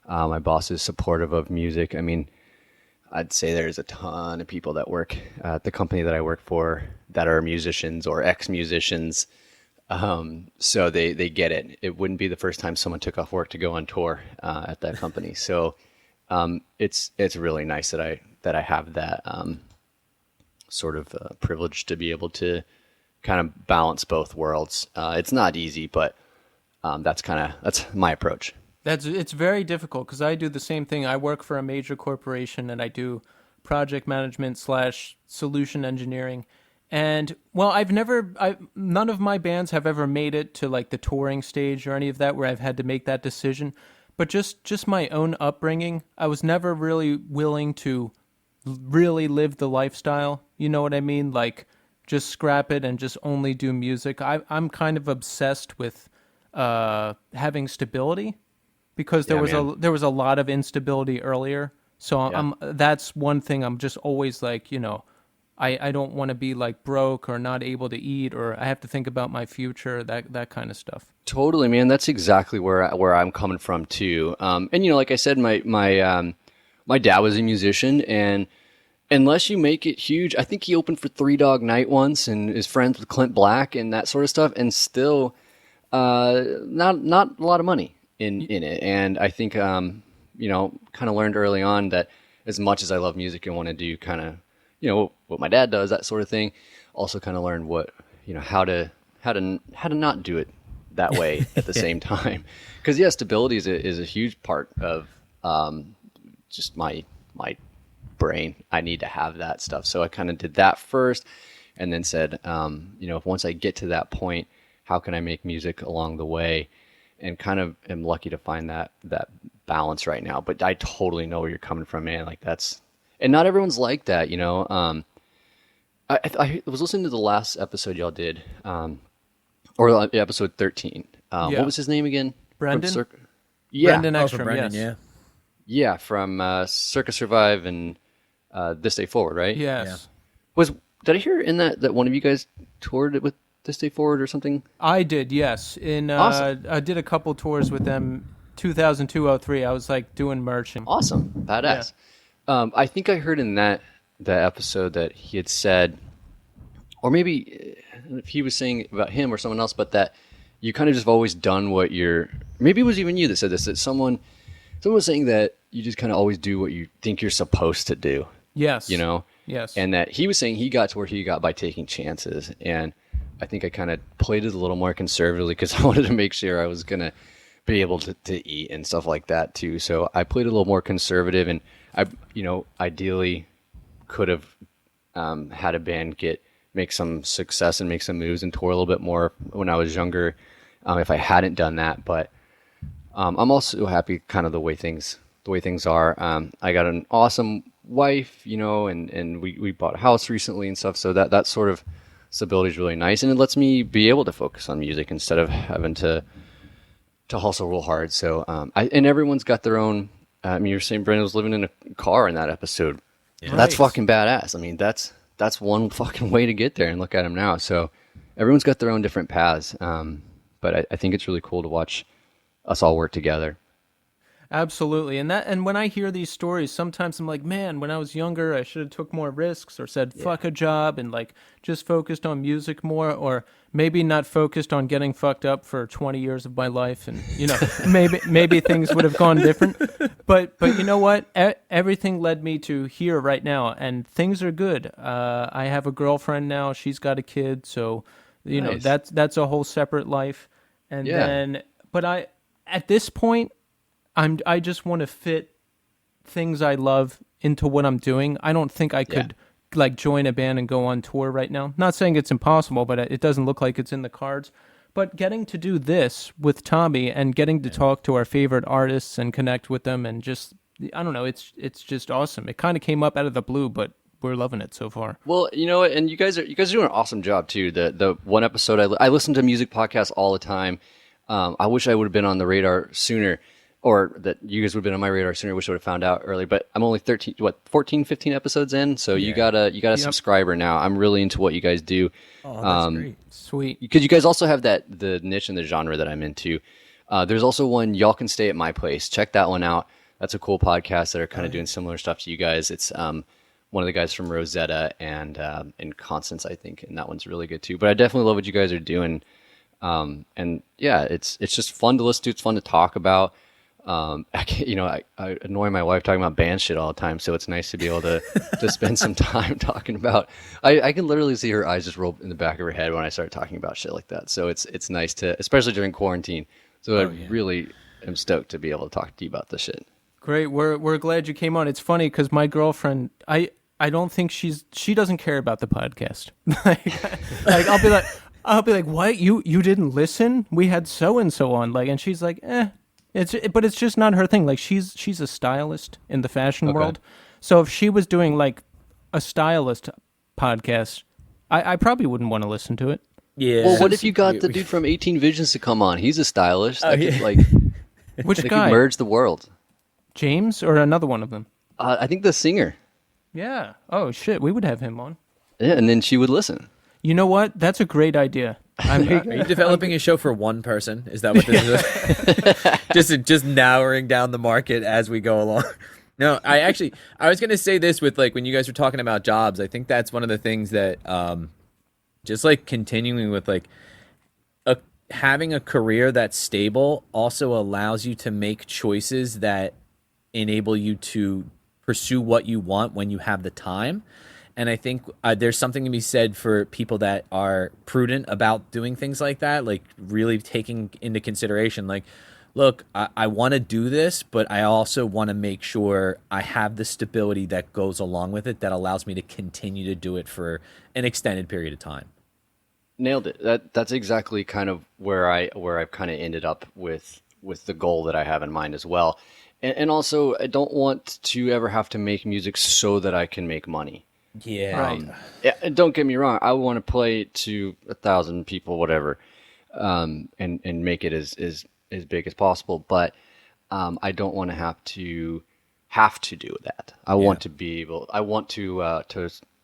my boss is supportive of music. I mean, I'd say there's a ton of people that work at the company that I work for that are musicians or ex-musicians. So they get it. It wouldn't be the first time someone took off work to go on tour at that company. So it's really nice that I have that sort of privilege to be able to kind of balance both worlds. It's not easy, but that's my approach. It's very difficult because I do the same thing. I work for a major corporation and I do project management / solution engineering. And well, none of my bands have ever made it to like the touring stage or any of that where I've had to make that decision. But just my own upbringing, I was never really willing to really live the lifestyle. You know what I mean? Like just scrap it and just only do music. I'm kind of obsessed with having stability because there was a lot of instability earlier. So that's one thing I'm just always like, I don't want to be like broke or not able to eat, or I have to think about my future, that kind of stuff. Totally, man. That's exactly where I'm coming from too. And like I said, my dad was a musician, and unless you make it huge, I think he opened for Three Dog Night once and is friends with Clint Black and that sort of stuff, and still not a lot of money in it. And I think kind of learned early on that as much as I love music and want to do kind of what my dad does, that sort of thing, also kind of learned what how to not do it that way at the same time, because stability is a huge part of just my brain. I need to have that stuff, so I kind of did that first, and then said once I get to that point, how can I make music along the way, and kind of am lucky to find that balance right now. But I totally know where you're coming from, man. Like and not everyone's like that, I was listening to the last episode y'all did, or episode 13. What was his name again? Brendan? Brendan Ekstrom, Brendan, yes. Yeah, from Circa Survive and This Day Forward, right? Yes. Yeah. Did I hear in that one of you guys toured it with This Day Forward or something? I did, yes. Awesome. I did a couple tours with them, 2002-03. I was like doing merch. Awesome. Badass. Yeah. I think I heard in that episode that he had said, or maybe if he was saying about him or someone else, but that you kind of just have always done what maybe it was even you that said this, that someone was saying that you just kind of always do what you think you're supposed to do. Yes. Yes. And that he was saying he got to where he got by taking chances. And I think I kind of played it a little more conservatively because I wanted to make sure I was going to be able to eat and stuff like that too. So I played a little more conservative, and I, ideally could have had a band make some success and make some moves and tour a little bit more when I was younger, if I hadn't done that. But I'm also happy kind of the way things are. I got an awesome wife, and we bought a house recently and stuff. So that sort of stability is really nice, and it lets me be able to focus on music instead of having to hustle real hard. So and everyone's got their own. You were saying Brendan was living in a car in that episode. Yeah. That's fucking badass. I mean, that's one fucking way to get there, and look at him now. So everyone's got their own different paths. But I think it's really cool to watch us all work together. Absolutely. And when I hear these stories, sometimes I'm like, man, when I was younger, I should have took more risks or said, fuck a job, and like just focused on music more, or maybe not focused on getting fucked up for 20 years of my life. And, maybe things would have gone different. But you know what? Everything led me to here right now, and things are good. I have a girlfriend now. She's got a kid. So, nice. That's a whole separate life. And then... but at this point, I just want to fit things I love into what I'm doing. I don't think I could like join a band and go on tour right now. Not saying it's impossible, but it doesn't look like it's in the cards. But getting to do this with Tommy and getting to talk to our favorite artists and connect with them and just, I don't know, it's just awesome. It kind of came up out of the blue, but we're loving it so far. Well, you know what, and you guys are doing an awesome job too. The one episode I listen to music podcasts all the time. I wish I would have been on the radar sooner, or that you guys would have been on my radar sooner. I wish I would have found out earlier. But I'm only 14, 15 episodes in, so you got a subscriber now. I'm really into what you guys do. Oh, that's great. Sweet. Because you guys also have the niche and the genre that I'm into. There's also one, Y'all Can Stay at My Place. Check that one out. That's a cool podcast that are kind of doing similar stuff to you guys. It's one of the guys from Rosetta and Constance, I think, and that one's really good too. But I definitely love what you guys are doing. And yeah, it's just fun to listen to. It's fun to talk about. I annoy my wife talking about band shit all the time, so it's nice to be able to spend some time talking about. I can literally see her eyes just roll in the back of her head when I start talking about shit like that. So it's nice to, especially during quarantine. So I really am stoked to be able to talk to you about this shit. Great. We're glad you came on. It's funny because my girlfriend, I don't think she doesn't care about the podcast. like I'll be like, what? You didn't listen? We had so and so on. Like, and she's like, but it's just not her thing. Like she's a stylist in the fashion world. So if she was doing like a stylist podcast, I probably wouldn't want to listen to it. Yeah. Well, what if you got the dude from 18 Visions to come on? He's a stylist. Which they guy? could merge the world. James or another one of them? I think the singer. Yeah. Oh shit, we would have him on. Yeah, and then she would listen. You know what? That's a great idea. Are you developing a show for one person? Is that what this is? just narrowing down the market as we go along. No, I was going to say this with like when you guys were talking about jobs. I think that's one of the things that just like continuing with like having a career that's stable also allows you to make choices that enable you to pursue what you want when you have the time. And I think there's something to be said for people that are prudent about doing things like that, like really taking into consideration, like, look, I want to do this, but I also want to make sure I have the stability that goes along with it that allows me to continue to do it for an extended period of time. Nailed it. That's exactly kind of where I've kind of ended up with the goal that I have in mind as well. And also, I don't want to ever have to make music so that I can make money. Yeah. Right. And don't get me wrong. I want to play to 1,000 people, whatever, and make it as big as possible. But I don't want to have to do that. I want to be able. I want to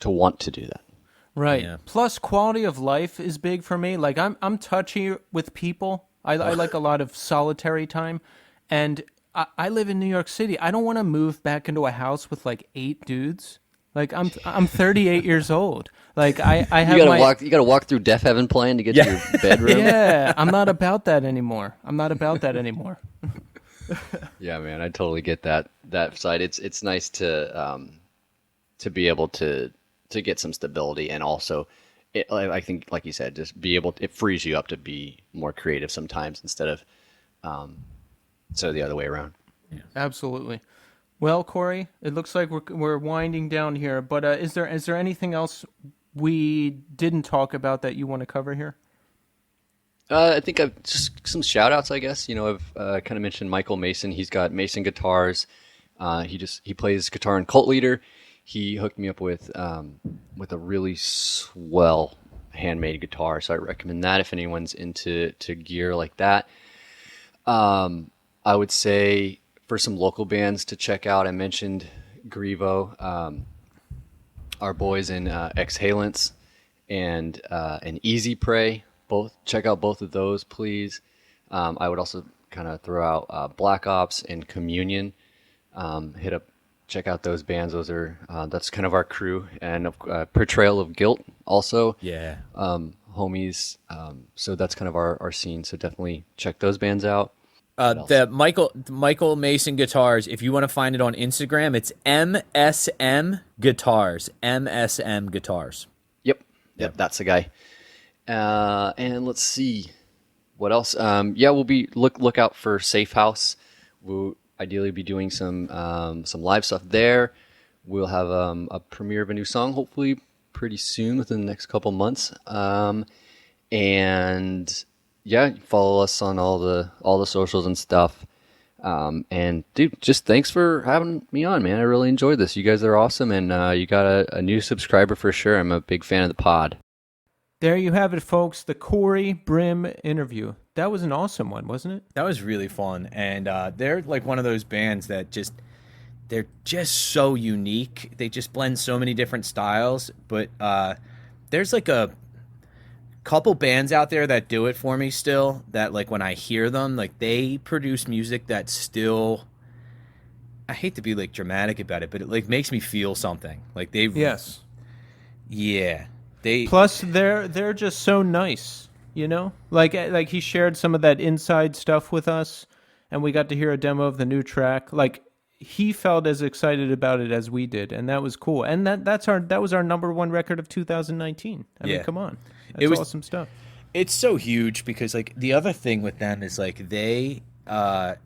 want to do that. Right. Yeah. Plus, quality of life is big for me. Like I'm touchy with people. I like a lot of solitary time, and I live in New York City. I don't want to move back into a house with like 8 dudes. Like I'm 38 years old. Like I have you gotta walk through Deaf Heaven playing to get to your bedroom. Yeah, I'm not about that anymore. Yeah, man, I totally get that side. It's nice to be able to get some stability, and also I think, like you said, just be able to, it frees you up to be more creative sometimes instead of the other way around. Yeah. Absolutely. Well, Cory, it looks like we're winding down here, but is there anything else we didn't talk about that you want to cover here? I think I've just some shout outs, I guess. You know, I've kind of mentioned Michael Mason. He's got Mason Guitars. He plays guitar in Cult Leader. He hooked me up with a really swell handmade guitar, so I recommend that if anyone's into gear like that. I would say for some local bands to check out, I mentioned Grievo, our boys in Exhalants, and Easy Prey. Check out both of those, please. I would also kind of throw out Black Ops and Communion. Check out those bands. Those are that's kind of our crew, and Portrayal of Guilt also. Yeah. Homies. So that's kind of our scene. So definitely check those bands out. The Michael Mason Guitars, if you want to find it on Instagram, it's MSM Guitars. MSM Guitars. Yep, that's the guy. And let's see. What else? Yeah, we'll be look out for Safe House. We'll ideally be doing some live stuff there. We'll have a premiere of a new song, hopefully pretty soon, within the next couple months. And yeah, follow us on all the socials and stuff. And dude, just thanks for having me on, man. I really enjoyed this. You guys are awesome, and you got a new subscriber for sure. I'm a big fan of the pod. There you have it, folks. The Cory Brim interview. That was an awesome one, wasn't it? That was really fun, and they're like one of those bands that they're just so unique. They just blend so many different styles, but there's like a couple bands out there that do it for me still, that like when I hear them, like they produce music that still, I hate to be like dramatic about it, but it like makes me feel something. Like they Yes. Yeah. They Plus, they're just so nice, you know. Like he shared some of that inside stuff with us, and we got to hear a demo of the new track. Like he felt as excited about it as we did, and that was cool. And that was our number one record of 2019. I mean, come on, that's awesome stuff. It's so huge because like the other thing with them is like they have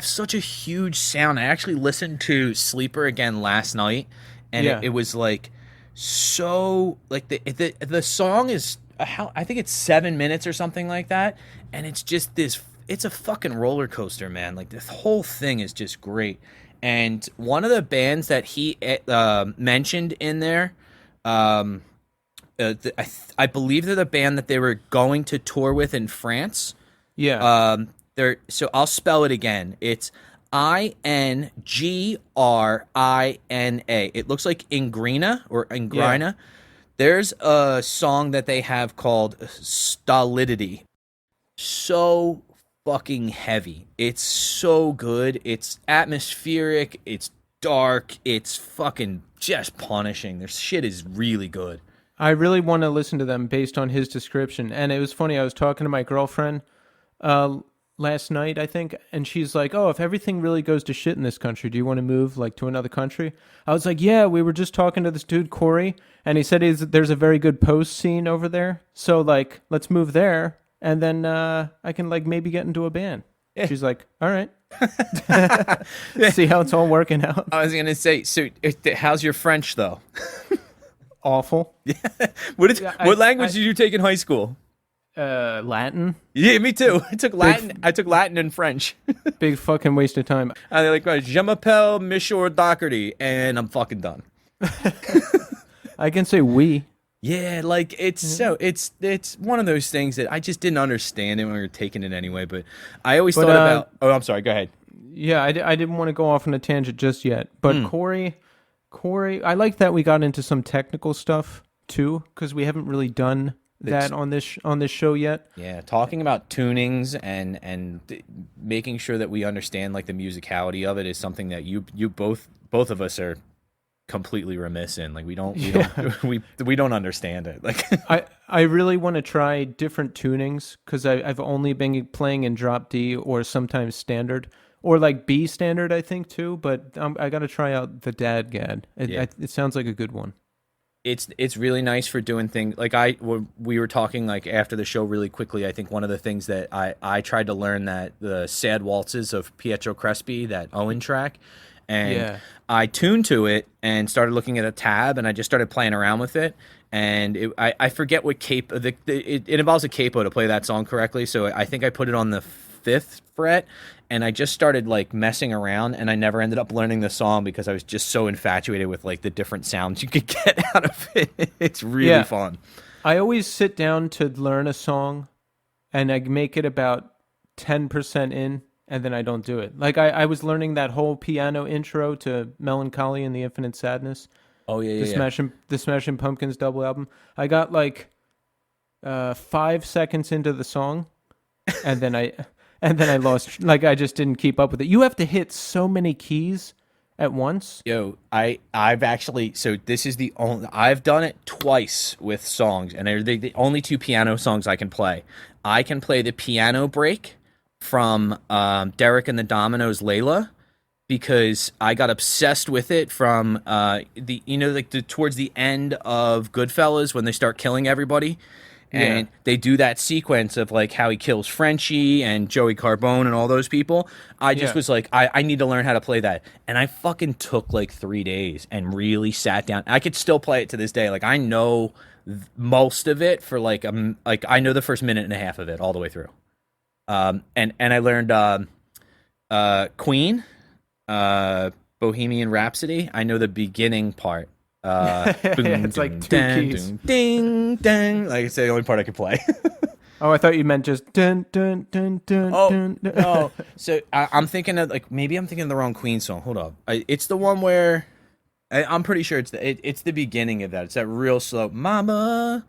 such a huge sound. I actually listened to Sleeper again last night, and it was like so like the song is I think it's 7 minutes or something like that, and it's just it's a fucking roller coaster, man. Like this whole thing is just great. And one of the bands that he mentioned in there, I believe they're the band that they were going to tour with in France. Yeah. So I'll spell it again. It's Ingrina. It looks like Ingrina or Ingrina. Yeah. There's a song that they have called Stolidity. So fucking heavy. It's so good. It's atmospheric. It's dark. It's fucking just punishing. Their shit is really good. I really want to listen to them based on his description. And it was funny. I was talking to my girlfriend last night, I think, and she's like, "Oh, if everything really goes to shit in this country, do you want to move like to another country?" I was like, "Yeah, we were just talking to this dude Cory, and he said there's a very good post scene over there, so like let's move there, and then I can like maybe get into a band." Yeah. She's like, "All right." See how it's all working out. I was gonna say, so how's your French though? Awful. Yeah. What language did you take in high school? Latin. Yeah, me too. I took Latin. I took Latin and French. Big fucking waste of time. I like Je m'appelle Monsieur Doherty, and I'm fucking done. I can say oui. Yeah, like it's one of those things that I just didn't understand it when we were taking it anyway. But I always thought about. Oh, I'm sorry. Go ahead. Yeah, I didn't want to go off on a tangent just yet. But Cory, I like that we got into some technical stuff too, because we haven't really done that on this show yet. Yeah, talking about tunings and making sure that we understand like the musicality of it is something that you both of us are completely remiss in. Like we don't understand it. Like I really want to try different tunings because I've only been playing in drop D or sometimes standard or like B standard, I think too. But I got to try out the Dad Gad. It sounds like a good one. It's really nice for doing things like we were talking like after the show really quickly. I think one of the things that I tried to learn that the Sad Waltzes of Pietro Crespi, that Owen track, and I tuned to it and started looking at a tab and I just started playing around with it. And I forget what capo, it involves a capo to play that song correctly. So I think I put it on the 5th fret and I just started like messing around and I never ended up learning the song because I was just so infatuated with like the different sounds you could get out of it. It's really fun. I always sit down to learn a song and I make it about 10% in and then I don't do it. Like I was learning that whole piano intro to Melancholy and the Infinite Sadness. Oh yeah, the Smashing Pumpkins double album. I got like 5 seconds into the song and then I lost, like I just didn't keep up with it. You have to hit so many keys at once. Yo, I've actually, so this is I've done it twice with songs, and they're the only 2 piano songs I can play. I can play the piano break from Derek and the Dominoes' Layla, because I got obsessed with it from towards the end of Goodfellas when they start killing everybody. and they do that sequence of like how he kills Frenchie and Joey Carbone and all those people. I just was like, I need to learn how to play that, and I fucking took like 3 days and really sat down. I could still play it to this day. Like I know most of it for like I know the first minute and a half of it all the way through. And I learned Queen, Bohemian Rhapsody. I know the beginning part. It's like two keys. Ding, ding. Like it's the only part I could play. Oh, I thought you meant just dun dun dun dun dun. No. So I'm thinking of like maybe I'm thinking of the wrong Queen song. Hold up. It's the one where I'm pretty sure it's the beginning of that. It's that real slow Mama.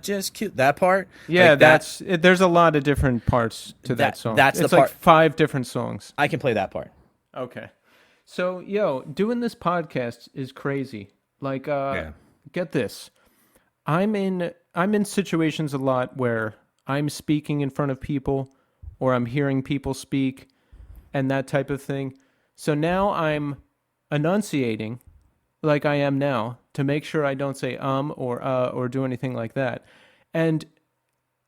Just cute that part. Yeah, like there's a lot of different parts to that song. That's it's the like part. 5 different songs. I can play that part. Okay. So, doing this podcast is crazy. Like, get this. I'm in situations a lot where I'm speaking in front of people or I'm hearing people speak and that type of thing. So now I'm enunciating like I am now to make sure I don't say or do anything like that. And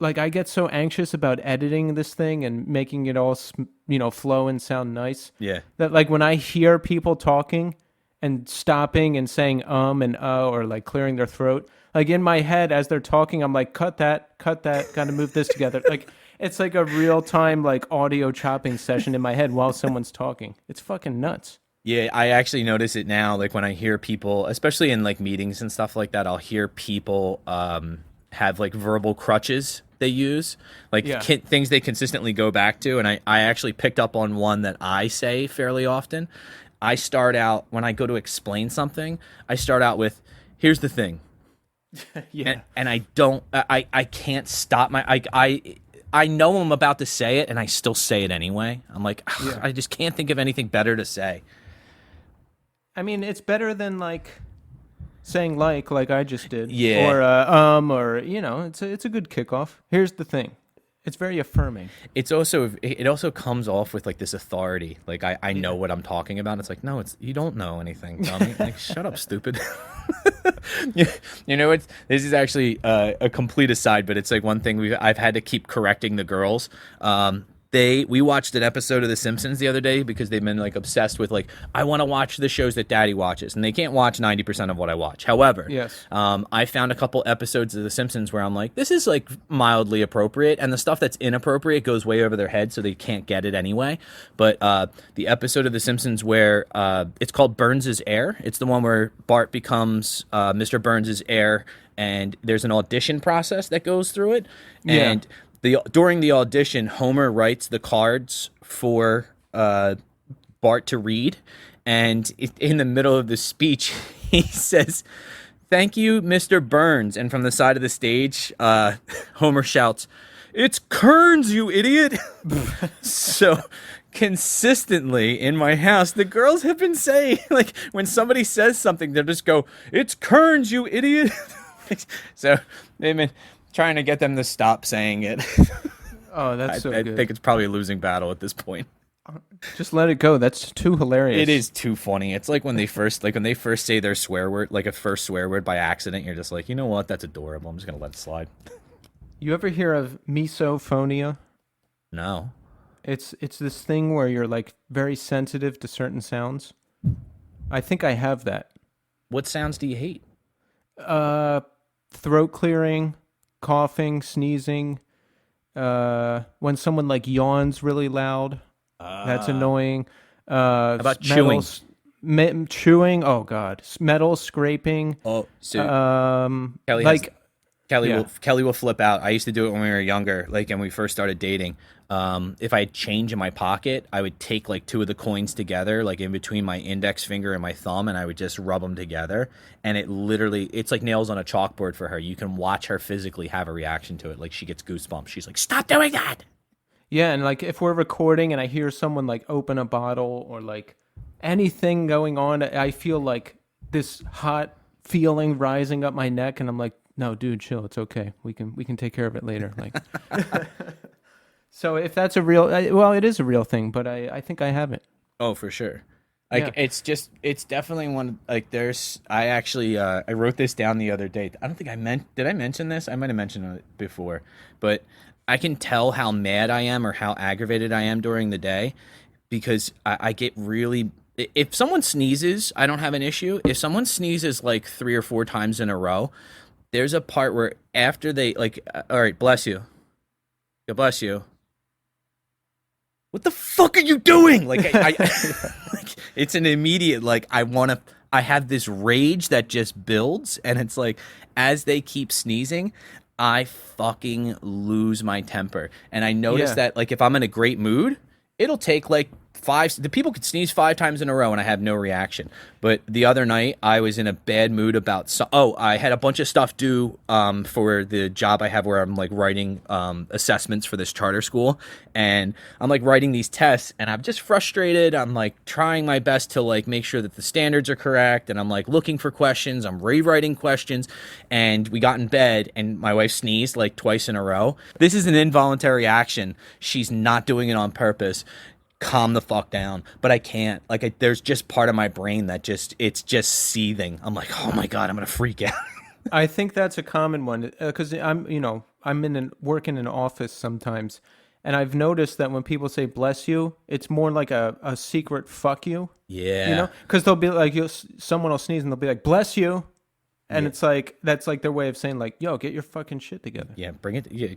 like I get so anxious about editing this thing and making it all flow and sound nice. Yeah. That like when I hear people talking and stopping and saying and or like clearing their throat, like in my head as they're talking, I'm like, cut that, got to move this together. Like it's like a real time like audio chopping session in my head while someone's talking. It's fucking nuts. Yeah, I actually notice it now. Like when I hear people, especially in like meetings and stuff like that, I'll hear people have like verbal crutches they use, like things they consistently go back to. And I actually picked up on one that I say fairly often. I start out, when I go to explain something, I start out with, here's the thing. And I can't stop I know I'm about to say it and I still say it anyway. I'm like, I just can't think of anything better to say. I mean, it's better than like saying like I just did. Yeah. Or it's a good kickoff. Here's the thing. It's very affirming. It also comes off with like this authority. Like I know what I'm talking about. It's like, no, you don't know anything, dummy. Like shut up, stupid. This is actually a complete aside, but it's like one thing I've had to keep correcting the girls. We watched an episode of The Simpsons the other day because they've been like obsessed with like, I want to watch the shows that Daddy watches, and they can't watch 90% of what I watch. However, I found a couple episodes of The Simpsons where I'm like, this is like mildly appropriate, and the stuff that's inappropriate goes way over their head, so they can't get it anyway. But the episode of The Simpsons where it's called Burns' Heir. It's the one where Bart becomes Mr. Burns' heir, and there's an audition process that goes through it, and during the audition, Homer writes the cards for Bart to read, and in the middle of the speech, he says, "Thank you, Mr. Burns." And from the side of the stage, Homer shouts, "It's Kearns, you idiot!" So consistently in my house, the girls have been saying, like, when somebody says something, they'll just go, "It's Kearns, you idiot!" So they've been trying to get them to stop saying it. Oh, that's I good. think it's probably a losing battle at this point. Just let it go. That's too hilarious. It is too funny. It's like when they first say their swear word, like a first swear word by accident, you're just like, you know what? That's adorable. I'm just gonna let it slide. You ever hear of misophonia? No. It's this thing where you're like very sensitive to certain sounds. I think I have that. What sounds do you hate? Throat clearing, coughing, sneezing. When someone like yawns really loud, that's annoying. How about chewing? Chewing. Oh God, metal scraping. Oh, so Kelly will flip out. I used to do it when we were younger, like when we first started dating. If I had change in my pocket, I would take like 2 of the coins together, like in between my index finger and my thumb, and I would just rub them together. And it's like nails on a chalkboard for her. You can watch her physically have a reaction to it. Like she gets goosebumps. She's like, "Stop doing that." Yeah, and like if we're recording and I hear someone like open a bottle or like anything going on, I feel like this hot feeling rising up my neck, and I'm like, "No, dude, chill. It's okay. We can take care of it later." Like. So if that's it is a real thing, but I think I have it. Oh, for sure. Like Yeah. it's definitely one like there's I actually I wrote this down the other day. I don't think did I mention this? I might have mentioned it before, but I can tell how mad I am or how aggravated I am during the day because I get really if someone sneezes, I don't have an issue. If someone sneezes like 3 or 4 times in a row, there's a part where after they like all right, bless you. God bless you. What the fuck are you doing? Like I like, it's an immediate like I have this rage that just builds and it's like as they keep sneezing, I fucking lose my temper. And I notice Yeah. that like if I'm in a great mood, it'll take like the people could sneeze 5 times in a row and I have no reaction. But the other night I was in a bad mood about I had a bunch of stuff due for the job I have where I'm like writing assessments for this charter school, and I'm like writing these tests and I'm just frustrated. I'm like trying my best to like make sure that the standards are correct, and I'm like looking for questions, I'm rewriting questions, and we got in bed and my wife sneezed like twice in a row. This is an involuntary action. She's not doing it on purpose. Calm the fuck down, but I can't. Like there's just part of my brain that it's just seething. I'm like, oh my god, I'm gonna freak out. I think that's a common one because I'm work in an office sometimes, and I've noticed that when people say "bless you," it's more like a secret "fuck you." Yeah, Because they'll be like, someone will sneeze and they'll be like "bless you," and it's like that's like their way of saying like, "Yo, get your fucking shit together." yeah, bring it. Yeah,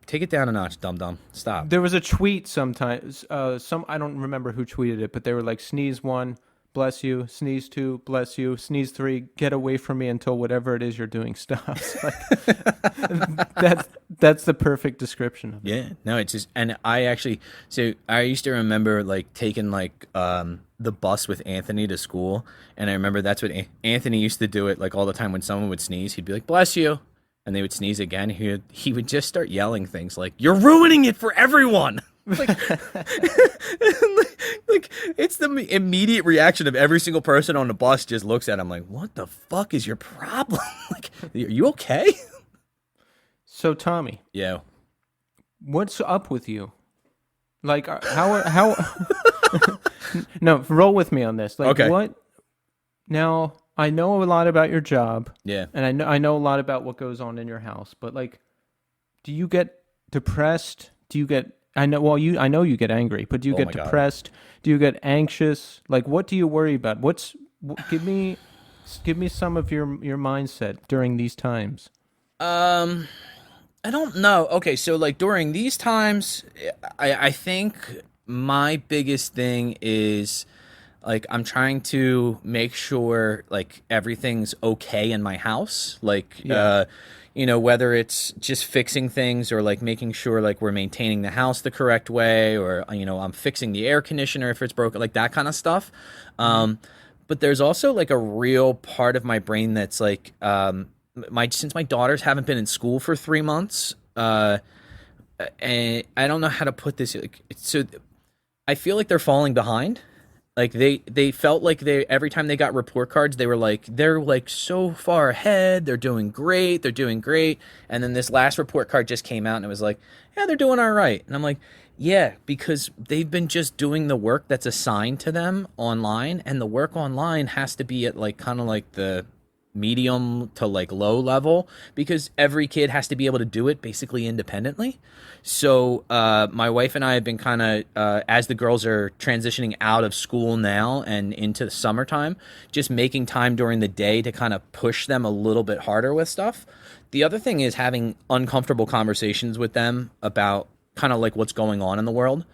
take it down a notch, dum dum. Stop. There was a tweet sometimes. I don't remember who tweeted it, but they were like, "Sneeze 1, bless you. Sneeze 2, bless you. Sneeze 3, get away from me until whatever it is you're doing stops." Like, that's the perfect description of it. Yeah, no, it's just, and I used to remember like taking like the bus with Anthony to school, and I remember that's what Anthony used to do it like all the time when someone would sneeze, he'd be like, "Bless you," and they would sneeze again. He would just start yelling things like, "You're ruining it for everyone." Like, like it's the immediate reaction of every single person on the bus just looks at him like, "What the fuck is your problem? Like, are you okay?" So Tommy, Yeah. what's up with you? Like how No, roll with me on this. Like Okay. what? Now, I know a lot about your job. Yeah. And I know a lot about what goes on in your house, but like do you get depressed? Do you get I know you get angry, but do you Oh get my God. depressed? Do you get anxious? Like what do you worry about? Give me some of your mindset during these times. I don't know. Okay, so like during these times, I think my biggest thing is like I'm trying to make sure like everything's okay in my house. Like Yeah. whether it's just fixing things or like making sure like we're maintaining the house the correct way, or I'm fixing the air conditioner if it's broken, like that kind of stuff. But there's also like a real part of my brain that's like since my daughters haven't been in school for 3 months, and I don't know how to put this. Like, so I feel like they're falling behind. Like they felt like every time they got report cards, they're like so far ahead. They're doing great. They're doing great. And then this last report card just came out, and it was like, yeah, they're doing all right. And I'm like, yeah, because they've been just doing the work that's assigned to them online, and the work online has to be at like kind of like the medium to like low level, because every kid has to be able to do it basically independently. So my wife and I have been kind of as the girls are transitioning out of school now and into the summertime, just making time during the day to kind of push them a little bit harder with stuff. The other thing is having uncomfortable conversations with them about kind of like what's going on in the world.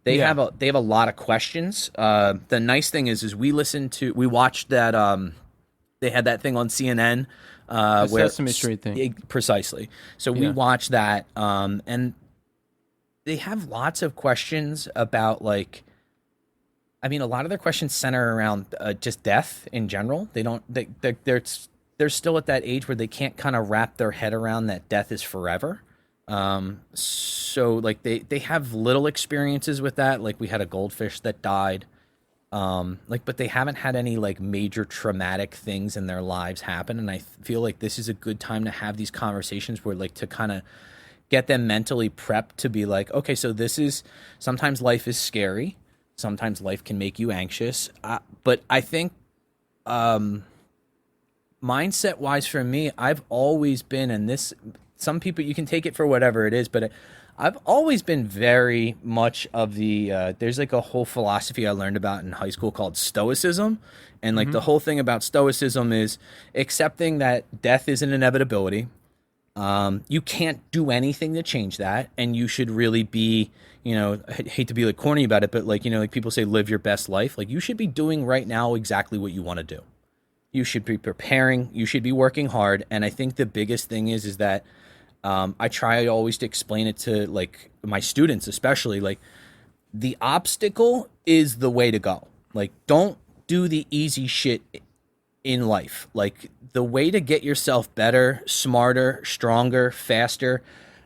They Yeah. have a lot of questions. The nice thing is we watched that they had that thing on CNN, The where Sesame Street thing. precisely. So we Yeah. watched that, and they have lots of questions about like, I mean, a lot of their questions center around just death in general. They're still at that age where they can't kind of wrap their head around that death is forever. So like they have little experiences with that. Like we had a goldfish that died. But they haven't had any like major traumatic things in their lives happen, and I feel like this is a good time to have these conversations where like to kind of get them mentally prepped to be like, okay, so sometimes life is scary, Sometimes life can make you anxious. But I think mindset wise for me, I've always been, and this, some people, you can take it for whatever it is, but I've always been very much of the, there's like a whole philosophy I learned about in high school called Stoicism. And like the whole thing about Stoicism is accepting that death is an inevitability. You can't do anything to change that. And you should really be, you know, I hate to be like corny about it, but like, you know, like people say, live your best life. Like you should be doing right now exactly what you want to do. You should be preparing. You should be working hard. And I think the biggest thing is that I try always to explain it to like my students, especially like the obstacle is the way to go. Like don't do the easy shit in life. Like the way to get yourself better, smarter, stronger, faster,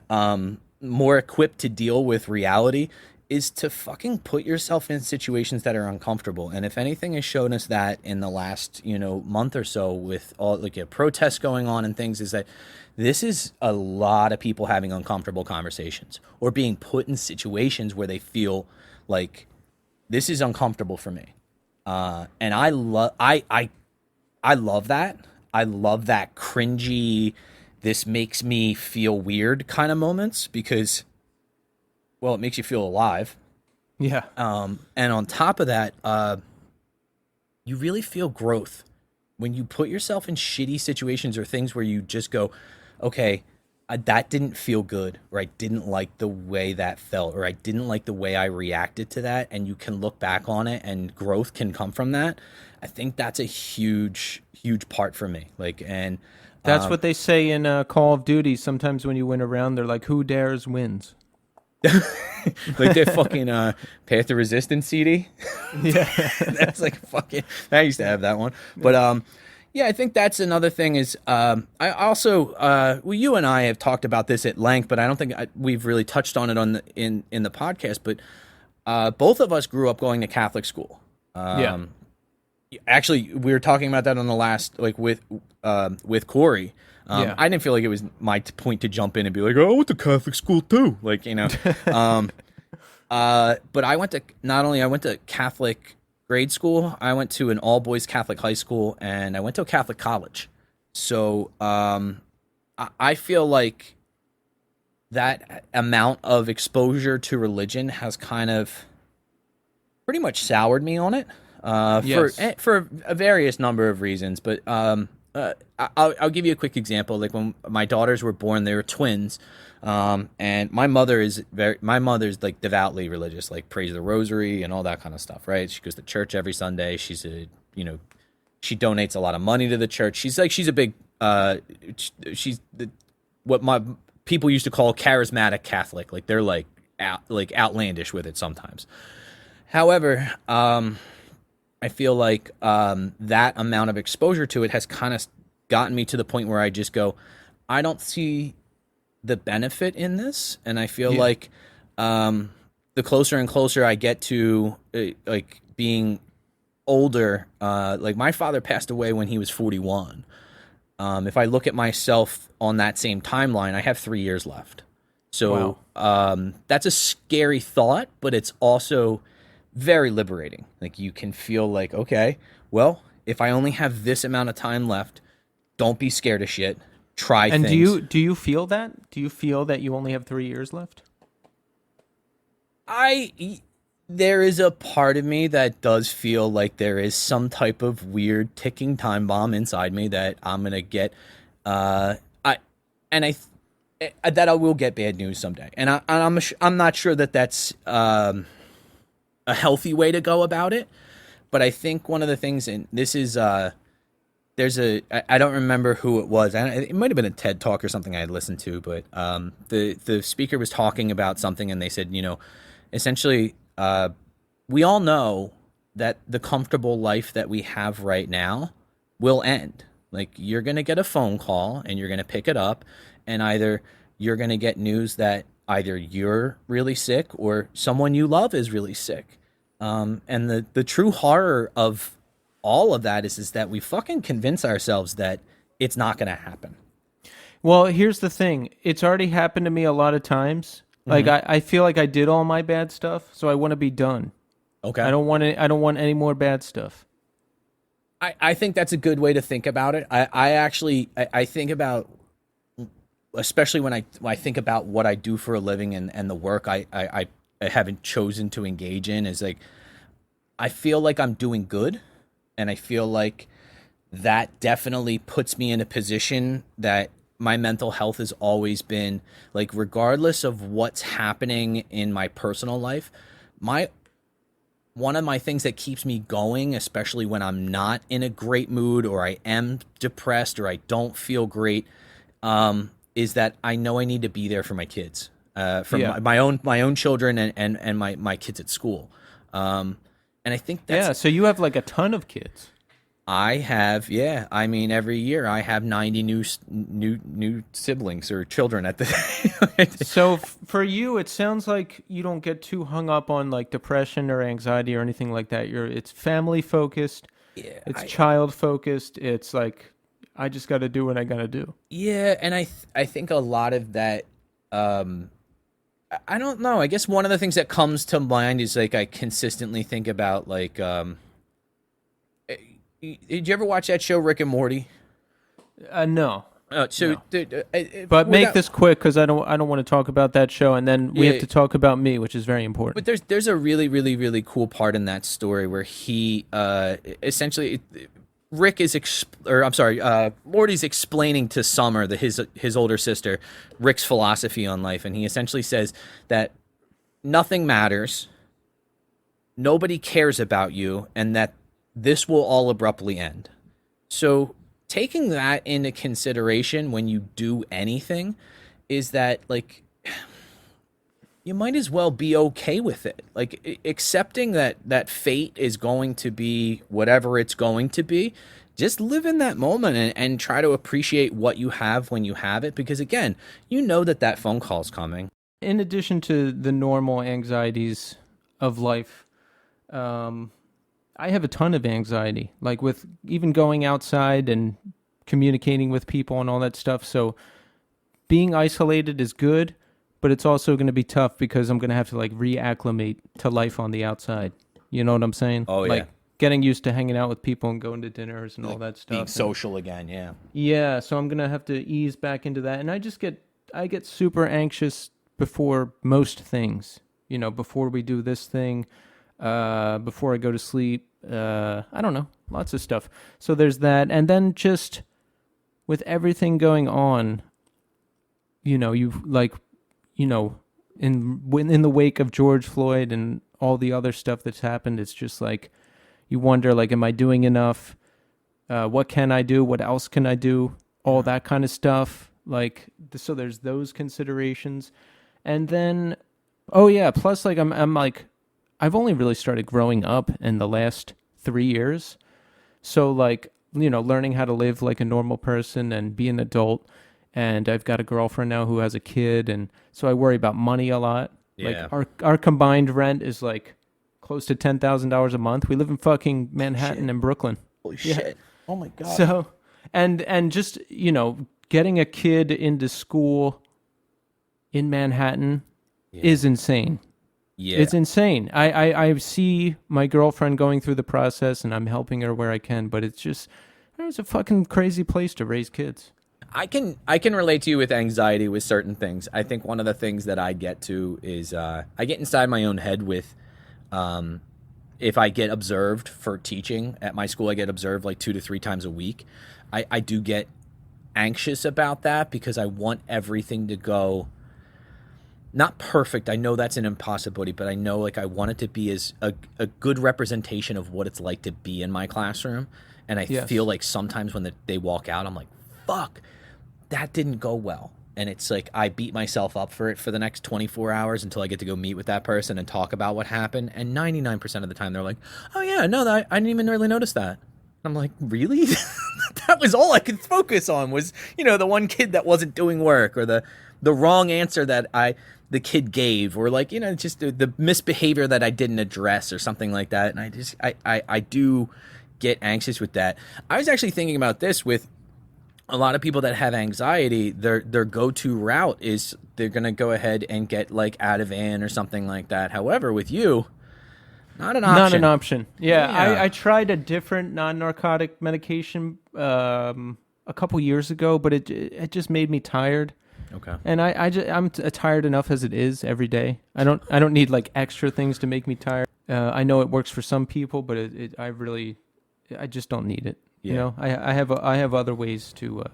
more equipped to deal with reality is to fucking put yourself in situations that are uncomfortable. And if anything has shown us that in the last, you know, month or so with all like protests going on and things, is that this is a lot of people having uncomfortable conversations or being put in situations where they feel like this is uncomfortable for me. And I love that. I love that cringy, this makes me feel weird kind of moments because, well, it makes you feel alive. Yeah. And on top of that, you really feel growth when you put yourself in shitty situations or things where you just go, okay, that didn't feel good, or I didn't like the way that felt, or I didn't like the way I reacted to that. And you can look back on it and growth can come from that. I think that's a huge, huge part for me. Like, and That's what they say in Call of Duty. Sometimes when you win a round, they're like, who dares wins. like that fucking Path to Resistance CD. Yeah. That's like fucking, I used to have that one. But yeah, I think that's another thing is I also well, you and I have talked about this at length, but I don't think we've really touched on it on the, in the podcast. But both of us grew up going to Catholic school. Yeah. Actually, we were talking about that on the last, like with Cory. Yeah. I didn't feel like it was my point to jump in and be like, oh, I went to Catholic school too. Like, you know, but I went to, not only I went to Catholic grade school, I went to an all boys Catholic high school, and I went to a Catholic college. So I feel like that amount of exposure to religion has kind of pretty much soured me on it. Yes. For a various number of reasons, but I'll give you a quick example. Like when my daughters were born, they were twins, and my mother's like devoutly religious, like prays the rosary and all that kind of stuff. Right? She goes to church every Sunday. She's a, you know, she donates a lot of money to the church. She's a big what my people used to call charismatic Catholic. Like they're like outlandish with it sometimes. However, I feel like that amount of exposure to it has kind of gotten me to the point where I just go, I don't see the benefit in this. And I feel like the closer and closer I get to like being older, like my father passed away when he was 41. If I look at myself on that same timeline, I have 3 years left. So that's a scary thought, but it's also very liberating. Like you can feel like, okay, well, if I only have this amount of time left, don't be scared of shit. Try and things. do you feel that? Do you feel that you only have 3 years left? There is a part of me that does feel like there is some type of weird ticking time bomb inside me that I'm gonna get. That I will get bad news someday, and I'm not sure that that's a healthy way to go about it. But I think one of the things, and this is I don't remember who it was. It might have been a TED Talk or something I had listened to, but the speaker was talking about something, and they said, you know, essentially, we all know that the comfortable life that we have right now will end. Like you're going to get a phone call and you're going to pick it up, and either you're going to get news that either you're really sick or someone you love is really sick. And the true horror of all of that is that we fucking convince ourselves that it's not going to happen. Well, here's the thing. It's already happened to me a lot of times. Like I feel like I did all my bad stuff, so I want to be done. Okay. I don't want any more bad stuff. I think that's a good way to think about it. I think about, especially when I think about what I do for a living and the work I haven't chosen to engage in, is like, I feel like I'm doing good, and I feel like that definitely puts me in a position that my mental health has always been like, regardless of what's happening in my personal life, my one of my things that keeps me going, especially when I'm not in a great mood, or I am depressed, or I don't feel great, is that I know I need to be there for my kids, for Yeah. my own children, and my kids at school. And I think that's, Yeah, so you have like a ton of kids. I have, yeah. I mean, every year I have 90 new siblings or children at the. So for you, it sounds like you don't get too hung up on like depression or anxiety or anything like that. It's family focused, Yeah, it's child focused. It's like I just got to do what I got to do. yeah, and I think a lot of that. I don't know. I guess one of the things that comes to mind is like, I consistently think about like, did you ever watch that show Rick and Morty? No. So, No. dude, But make this quick because I don't want to talk about that show, and then we Yeah. have to talk about me, which is very important. But there's a really, really, really cool part in that story where he essentially, Rick is Morty's explaining to Summer, his older sister, Rick's philosophy on life, and he essentially says that nothing matters, nobody cares about you, and that this will all abruptly end. So taking that into consideration when you do anything is that, like, you might as well be okay with it. Like, accepting that fate is going to be whatever it's going to be. Just live in that moment, and try to appreciate what you have when you have it. Because again, you know that phone call's coming. In addition to the normal anxieties of life, I have a ton of anxiety, like with even going outside and communicating with people and all that stuff. So being isolated is good, but it's also going to be tough because I'm going to have to like reacclimate to life on the outside. You know what I'm saying? Oh, yeah. Like getting used to hanging out with people and going to dinners and all that stuff. Being And- social again, yeah. yeah, so I'm going to have to ease back into that. And I get super anxious before most things. You know, before we do this thing, before I go to sleep, I don't know, lots of stuff. So there's that. And then just with everything going on, you know, in the wake of George Floyd and all the other stuff that's happened, it's just like, you wonder, like, am I doing enough? What can I do? What else can I do? All that kind of stuff. Like, so there's those considerations. And then, oh yeah, plus like, I'm like, I've only really started growing up in the last 3 years. So like, you know, learning how to live like a normal person and be an adult. And I've got a girlfriend now who has a kid. And so I worry about money a lot. Yeah. Like our combined rent is like close to $10,000 a month. We live in fucking Manhattan and Brooklyn. Holy Yeah. shit. Oh my God. So, and just, you know, getting a kid into school in Manhattan is insane. Yeah. It's insane. I see my girlfriend going through the process, and I'm helping her where I can, but it's a fucking crazy place to raise kids. I can relate to you with anxiety with certain things. I think one of the things that I get to is I get inside my own head with, if I get observed for teaching at my school, I get observed like 2 to 3 times a week. I do get anxious about that because I want everything to go not perfect. I know that's an impossibility, but I know like I want it to be as a good representation of what it's like to be in my classroom. And I feel like sometimes when they walk out, I'm like, fuck, that didn't go well. And it's like I beat myself up for it for the next 24 hours until I get to go meet with that person and talk about what happened. And 99% of the time they're like, oh yeah, no, I didn't even really notice that. I'm like, really? That was all I could focus on was, you know, the one kid that wasn't doing work, or the wrong answer that the kid gave, or like, you know, just the misbehavior that I didn't address or something like that. And I do get anxious with that. I was actually thinking about this with a lot of people that have anxiety. Their go-to route is they're going to go ahead and get like Ativan or something like that. However, with you, Not an Not option. an option. Yeah, Yeah. I tried a different non-narcotic medication a couple years ago, but it just made me tired. Okay. And I'm tired enough as it is every day. I don't need like extra things to make me tired. I know it works for some people, but I just don't need it. You Yeah. know, I have other ways to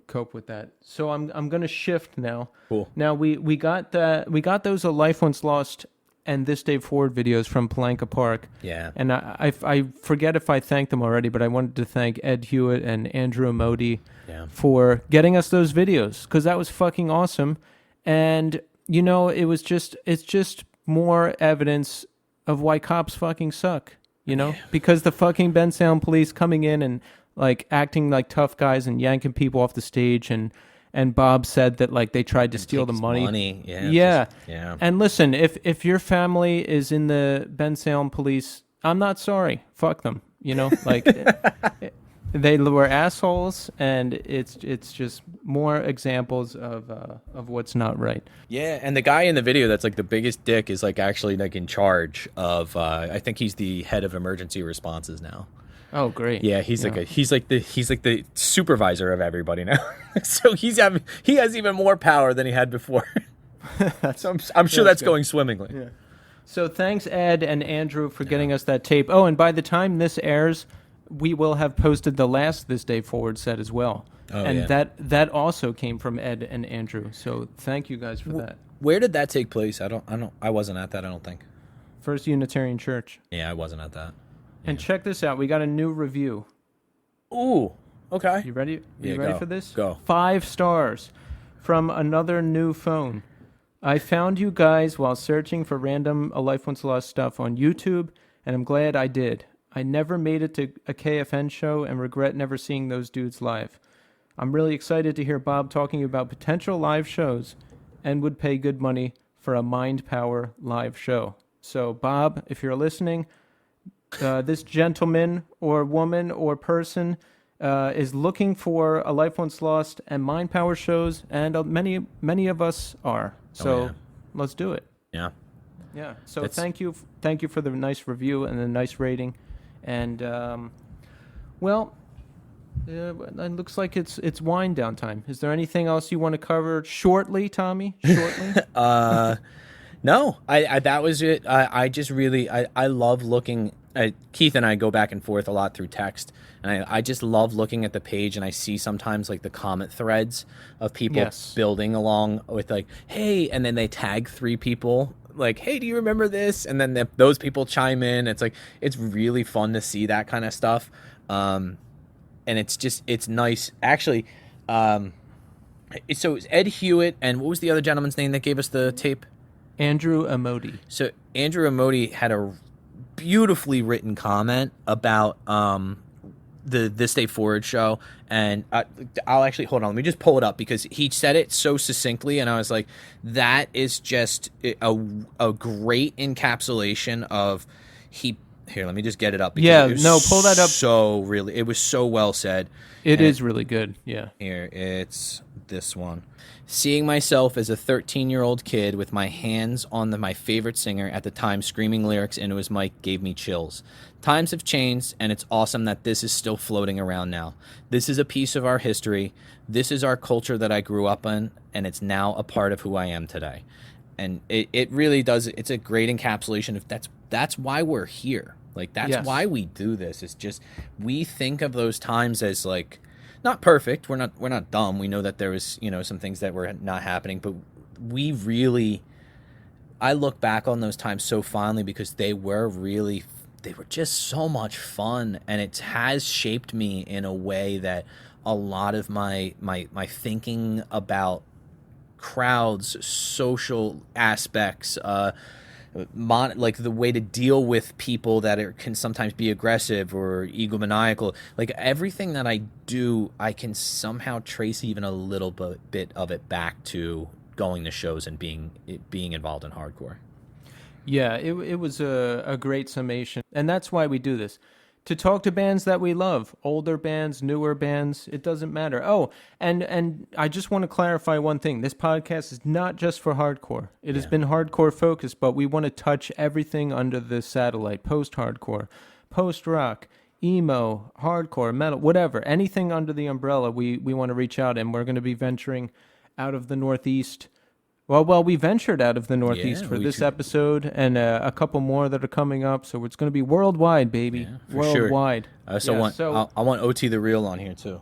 cope with that. So I'm gonna shift now. Cool. Now we got those A Life Once Lost and This Day Forward videos from Palanca Park. Yeah. And I forget if I thanked them already, but I wanted to thank Ed Hewitt and Andrew Modi for getting us those videos, because that was fucking awesome. And you know, it's just more evidence of why cops fucking suck. You know, because the fucking Bensalem police coming in and like acting like tough guys and yanking people off the stage, and Bob said that like they tried to steal the money. Yeah. And listen, if your family is in the Bensalem police, I'm not sorry. Fuck them. You know, like they were assholes, and it's just more examples of what's not right. Yeah, and the guy in the video that's like the biggest dick is like actually like in charge of. I think he's the head of emergency responses now. Oh, great. Yeah, he's like the supervisor of everybody now. So he has even more power than he had before. So I'm sure that's going swimmingly. Yeah. So thanks, Ed and Andrew, for getting us that tape. Oh, and by the time this airs, we will have posted the last This Day Forward set as well. Oh, and yeah. that also came from Ed and Andrew. So thank you guys for that. Where did that take place? I wasn't at that, I don't think. First Unitarian Church. Yeah, I wasn't at that. And check this out. We got a new review. Ooh, okay. You ready? Yeah, ready go. for this? Go. 5 stars from another new phone. I found you guys while searching for random A Life Once Lost stuff on YouTube, and I'm glad I did. I never made it to a KFN show and regret never seeing those dudes live. I'm really excited to hear Bob talking about potential live shows and would pay good money for a Mind Power live show. So, Bob, if you're listening, this gentleman or woman or person is looking for A Life Once Lost and Mind Power shows, and many of us are. So let's do it. Yeah. Yeah. So thank you for the nice review and the nice rating, and it looks like it's wind down time. Is there anything else you want to cover shortly, Tommy? Shortly. No, I that was it. I just really I love looking. Keith and I go back and forth a lot through text, and I just love looking at the page, and I see sometimes like the comment threads of people building along with like, hey, and then they tag 3 people like, hey, do you remember this? And then those people chime in. It's like, it's really fun to see that kind of stuff, and it's nice actually. So it was Ed Hewitt, and what was the other gentleman's name that gave us the tape? Andrew Amodi. So Andrew Amodi had a beautifully written comment about the This Day Forward show, and I'll actually hold on. Let me just pull it up because he said it so succinctly, and I was like, that is just a great encapsulation of Here, let me just get it up. Pull that up. So really, it was so well said. It is really good. Yeah. Here, it's this one. Seeing myself as a 13-year-old kid with my hands on my favorite singer at the time screaming lyrics into his mic gave me chills. Times have changed, and it's awesome that this is still floating around now. This is a piece of our history. This is our culture that I grew up in, and it's now a part of who I am today. And it really does. It's a great encapsulation of that's why we're here. Like, that's why we do this. It's just, we think of those times as like, not perfect. We're not dumb. We know that there was, some things that were not happening, but I look back on those times so fondly because they were just so much fun, and it has shaped me in a way that a lot of my thinking about crowds, social aspects, like the way to deal with people that can sometimes be aggressive or egomaniacal, like everything that I do, I can somehow trace even a little bit of it back to going to shows and being involved in hardcore. Yeah, it was a great summation, and that's why we do this. to talk to bands that we love, older bands, newer bands, it doesn't matter. Oh, and I just want to clarify one thing. This podcast is not just for hardcore. It has been hardcore focused, but we want to touch everything under the satellite. Post-hardcore, post-rock, emo, hardcore, metal, whatever. Anything under the umbrella, we want to reach out, and we're going to be venturing out of the Northeast. Well, we ventured out of the Northeast for this episode and a couple more that are coming up. So it's going to be worldwide, baby. Yeah, for worldwide. Sure. I want OT the Real on here, too.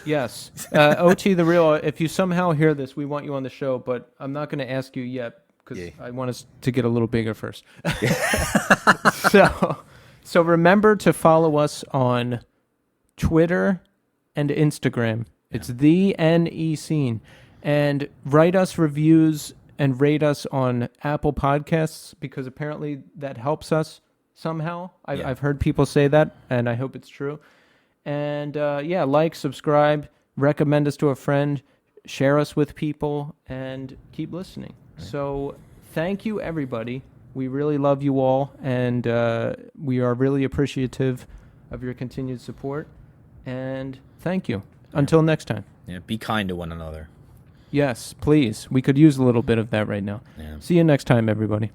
Yes. OT the Real, if you somehow hear this, we want you on the show. But I'm not going to ask you yet because I want us to get a little bigger first. So remember to follow us on Twitter and Instagram. It's the NE Scene. And write us reviews and rate us on Apple Podcasts because apparently that helps us somehow. I've heard people say that, and I hope it's true. And like, subscribe, recommend us to a friend, share us with people, and keep listening. So thank you, everybody. We really love you all, and we are really appreciative of your continued support. And thank you. Until next time. Yeah, be kind to one another. Yes, please. We could use a little bit of that right now. Yeah. See you next time, everybody.